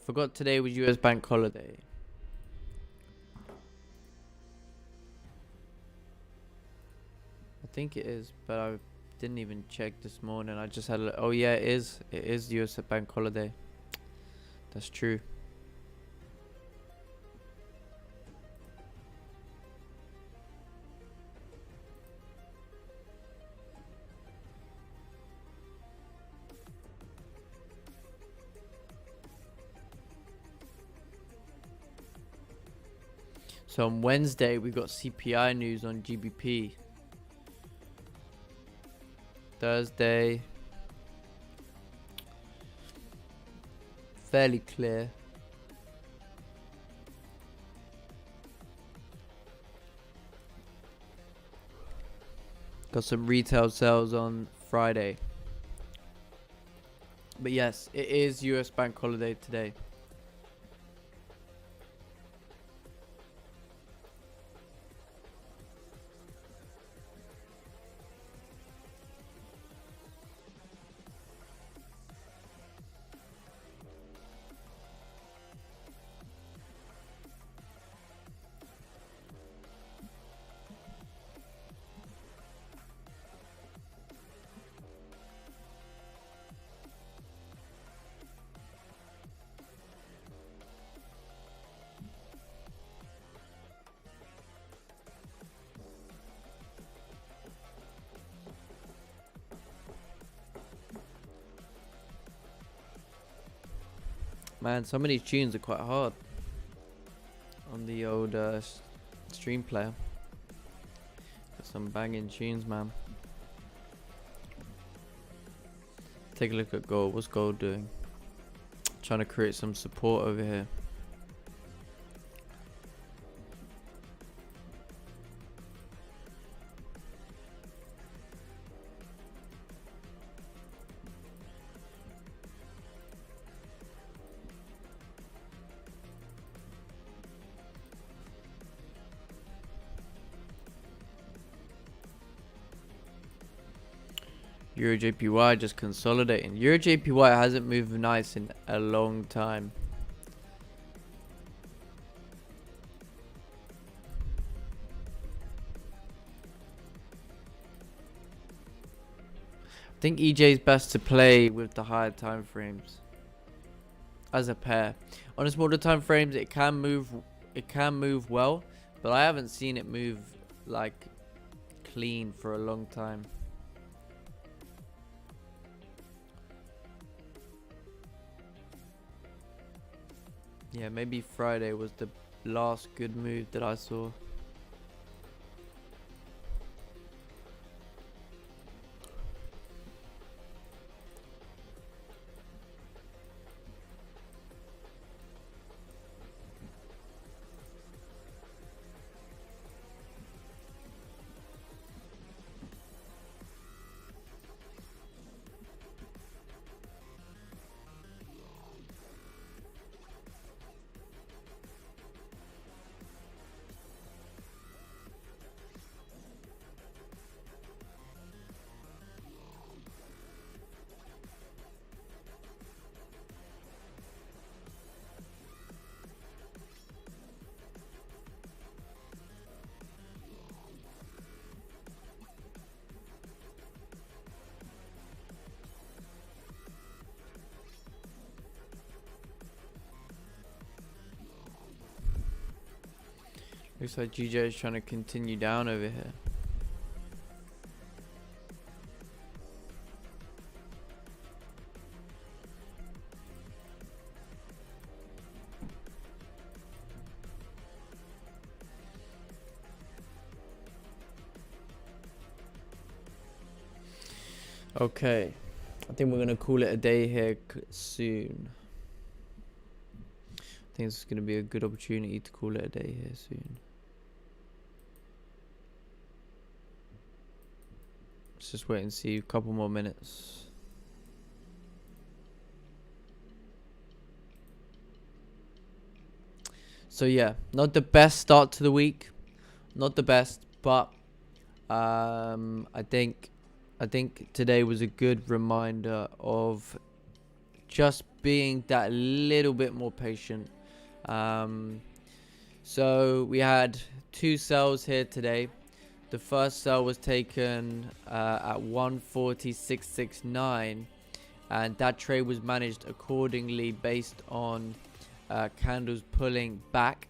Forgot today was US bank holiday. I think it is, but I didn't even check this morning. I just had a oh yeah, it is. It is US bank holiday. That's true. So on Wednesday, we got CPI news on GBP. Thursday, fairly clear. Got some retail sales on Friday. But yes, it is US bank holiday today. Man, some of these tunes are quite hard on the old stream player. Got some banging tunes, man. Take a look at gold. What's gold doing? Trying to create some support over here. Euro JPY just consolidating. Euro JPY hasn't moved nice in a long time. I think EJ is best to play with the higher time frames as a pair. On the smaller time frames, it can move well, but I haven't seen it move like clean for a long time. Yeah, maybe Friday was the last good move that I saw. Looks like GJ is trying to continue down over here. Okay, I think we're gonna call it a day here soon. I think this is gonna be a good opportunity to call it a day here soon. Let's just wait and see a couple more minutes. So yeah, not the best start to the week, not the best, but I think today was a good reminder of just being that little bit more patient. So we had 2 sells here today. The first sell was taken at 140.669, and that trade was managed accordingly based on candles pulling back.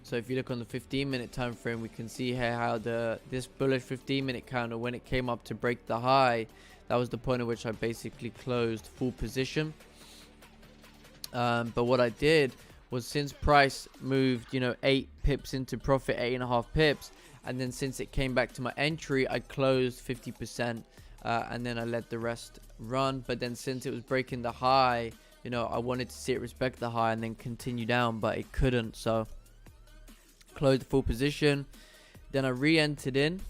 So if you look on the 15-minute time frame, we can see here how this bullish 15-minute candle, when it came up to break the high, that was the point at which I basically closed full position. But what I did was, since price moved, 8 pips into profit, 8.5 pips, and then since it came back to my entry, I closed 50%, and then I let the rest run. But then since it was breaking the high, I wanted to see it respect the high and then continue down, but it couldn't, so closed the full position. Then I re-entered in,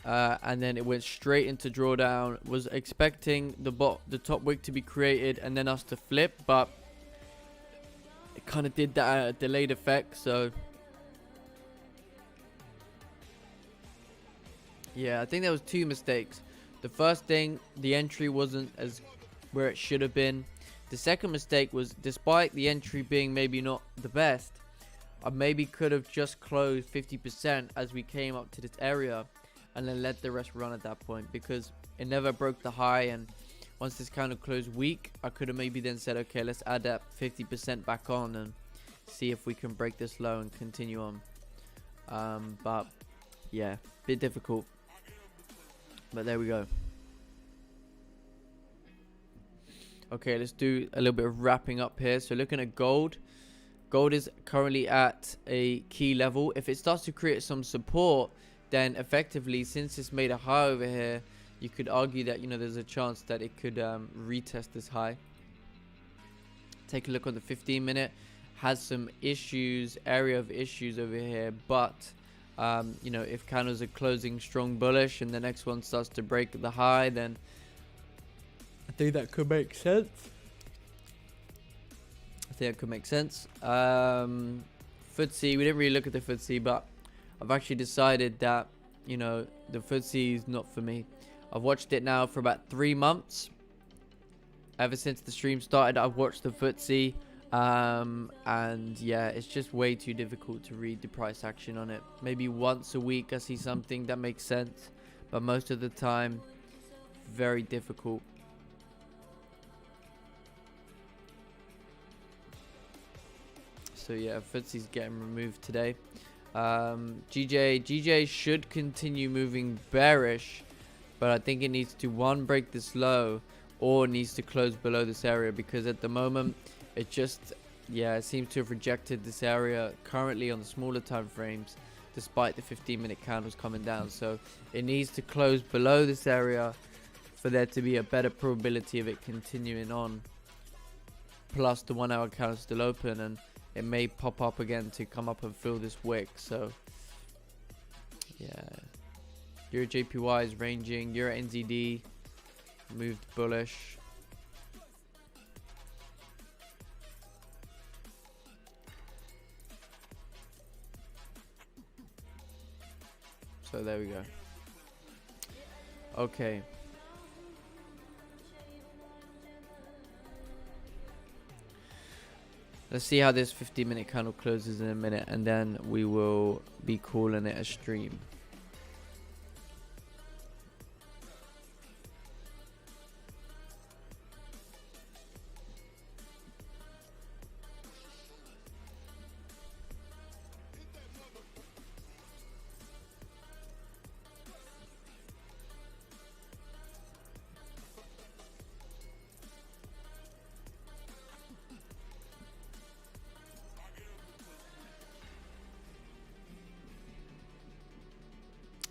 and then it went straight into drawdown. Was expecting the top wick to be created and then us to flip, but it kind of did that delayed effect. So yeah, I think there was 2 mistakes. The first thing, the entry wasn't as where it should have been. The second mistake was, despite the entry being maybe not the best, I maybe could have just closed 50% as we came up to this area and then let the rest run at that point, because it never broke the high. And once this kind of closed weak, I could have maybe then said, okay, let's add that 50% back on and see if we can break this low and continue on. But yeah, bit difficult, but there we go. Okay, let's do a little bit of wrapping up here. So looking at gold is currently at a key level. If it starts to create some support, then effectively, since it's made a high over here, you could argue that there's a chance that it could retest this high. Take a look on the 15-minute. Has some issues, area of issues over here, but if candles are closing strong bullish and the next one starts to break the high, then I think that could make sense. FTSE, we didn't really look at the FTSE, but I've actually decided that the FTSE is not for me. I've watched it now for about 3 months. Ever since the stream started, I've watched the FTSE. And yeah, it's just way too difficult to read the price action on it. Maybe once a week I see something that makes sense, but most of the time, very difficult. So yeah, FTSE's getting removed today. GJ should continue moving bearish, but I think it needs to break this low, or needs to close below this area, because at the moment it just, yeah, it seems to have rejected this area currently on the smaller time frames, despite the 15-minute candles coming down. So it needs to close below this area for there to be a better probability of it continuing on. Plus the 1 hour candle still open, and it may pop up again to come up and fill this wick. So yeah, Euro JPY is ranging. Euro NZD moved bullish. So there we go. Okay. Let's see how this 15-minute candle closes in a minute, and then we will be calling it a stream.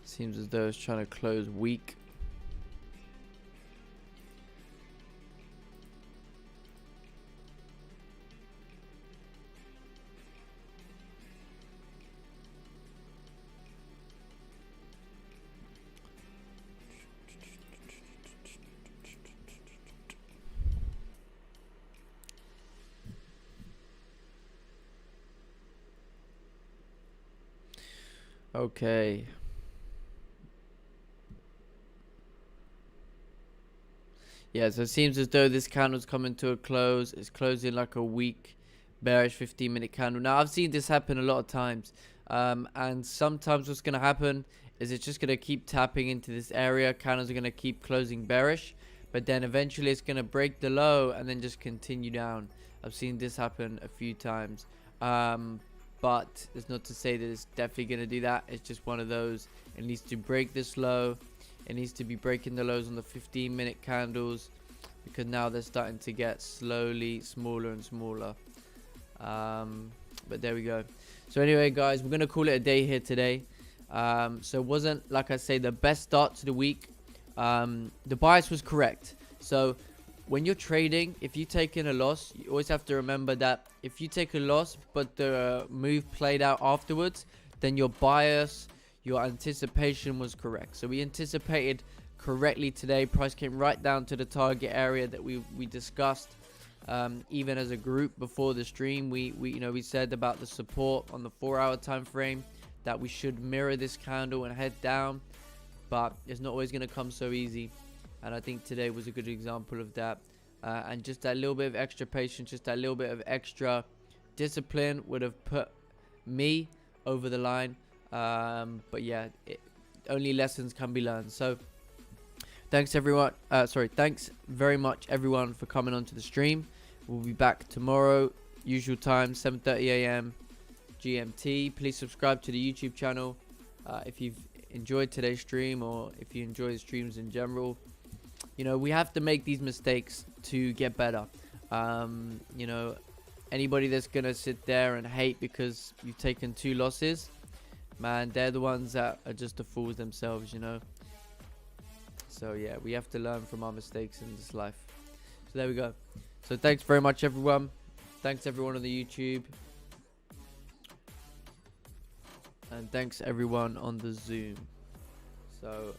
Seems as though it's trying to close weak. Okay. Yeah, so it seems as though this candle's coming to a close. It's closing like a weak, bearish 15-minute candle. Now, I've seen this happen a lot of times. And sometimes what's going to happen is it's just going to keep tapping into this area. Candles are going to keep closing bearish. But then eventually it's going to break the low and then just continue down. I've seen this happen a few times. But it's not to say that it's definitely going to do that. It's just one of those. It needs to break this low. It needs to be breaking the lows on the 15-minute candles, because now they're starting to get slowly smaller and smaller. But there we go. So anyway, guys, we're going to call it a day here today. So it wasn't, like I say, the best start to the week. The bias was correct. So when you're trading, if you take in a loss, you always have to remember that if you take a loss but the move played out afterwards, then your bias, your anticipation was correct. So we anticipated correctly today. Price came right down to the target area that we discussed. Even as a group before the stream, we said about the support on the 4-hour time frame, that we should mirror this candle and head down, but it's not always going to come so easy. And I think today was a good example of that. And just that little bit of extra patience, just that little bit of extra discipline would have put me over the line. But yeah, only lessons can be learned. So thanks everyone. Thanks very much everyone for coming onto the stream. We'll be back tomorrow, usual time, 7:30 a.m. GMT. Please subscribe to the YouTube channel if you've enjoyed today's stream, or if you enjoy the streams in general. You know, we have to make these mistakes to get better. You know, anybody that's gonna sit there and hate because you've taken 2 losses, man, they're the ones that are just the fools themselves, you know. So yeah, we have to learn from our mistakes in this life. So there we go. So thanks very much everyone. Thanks everyone on the YouTube. And thanks everyone on the Zoom. So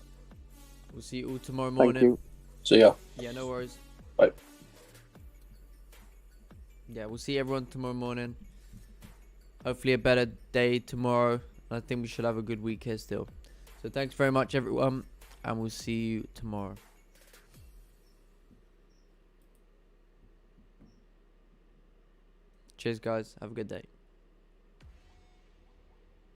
we'll see you all tomorrow morning. Thank you. See ya. Yeah, no worries. Bye. Yeah, we'll see everyone tomorrow morning. Hopefully a better day tomorrow. I think we should have a good week here still. So thanks very much everyone. and we'll see you tomorrow. Cheers, guys. Have a good day.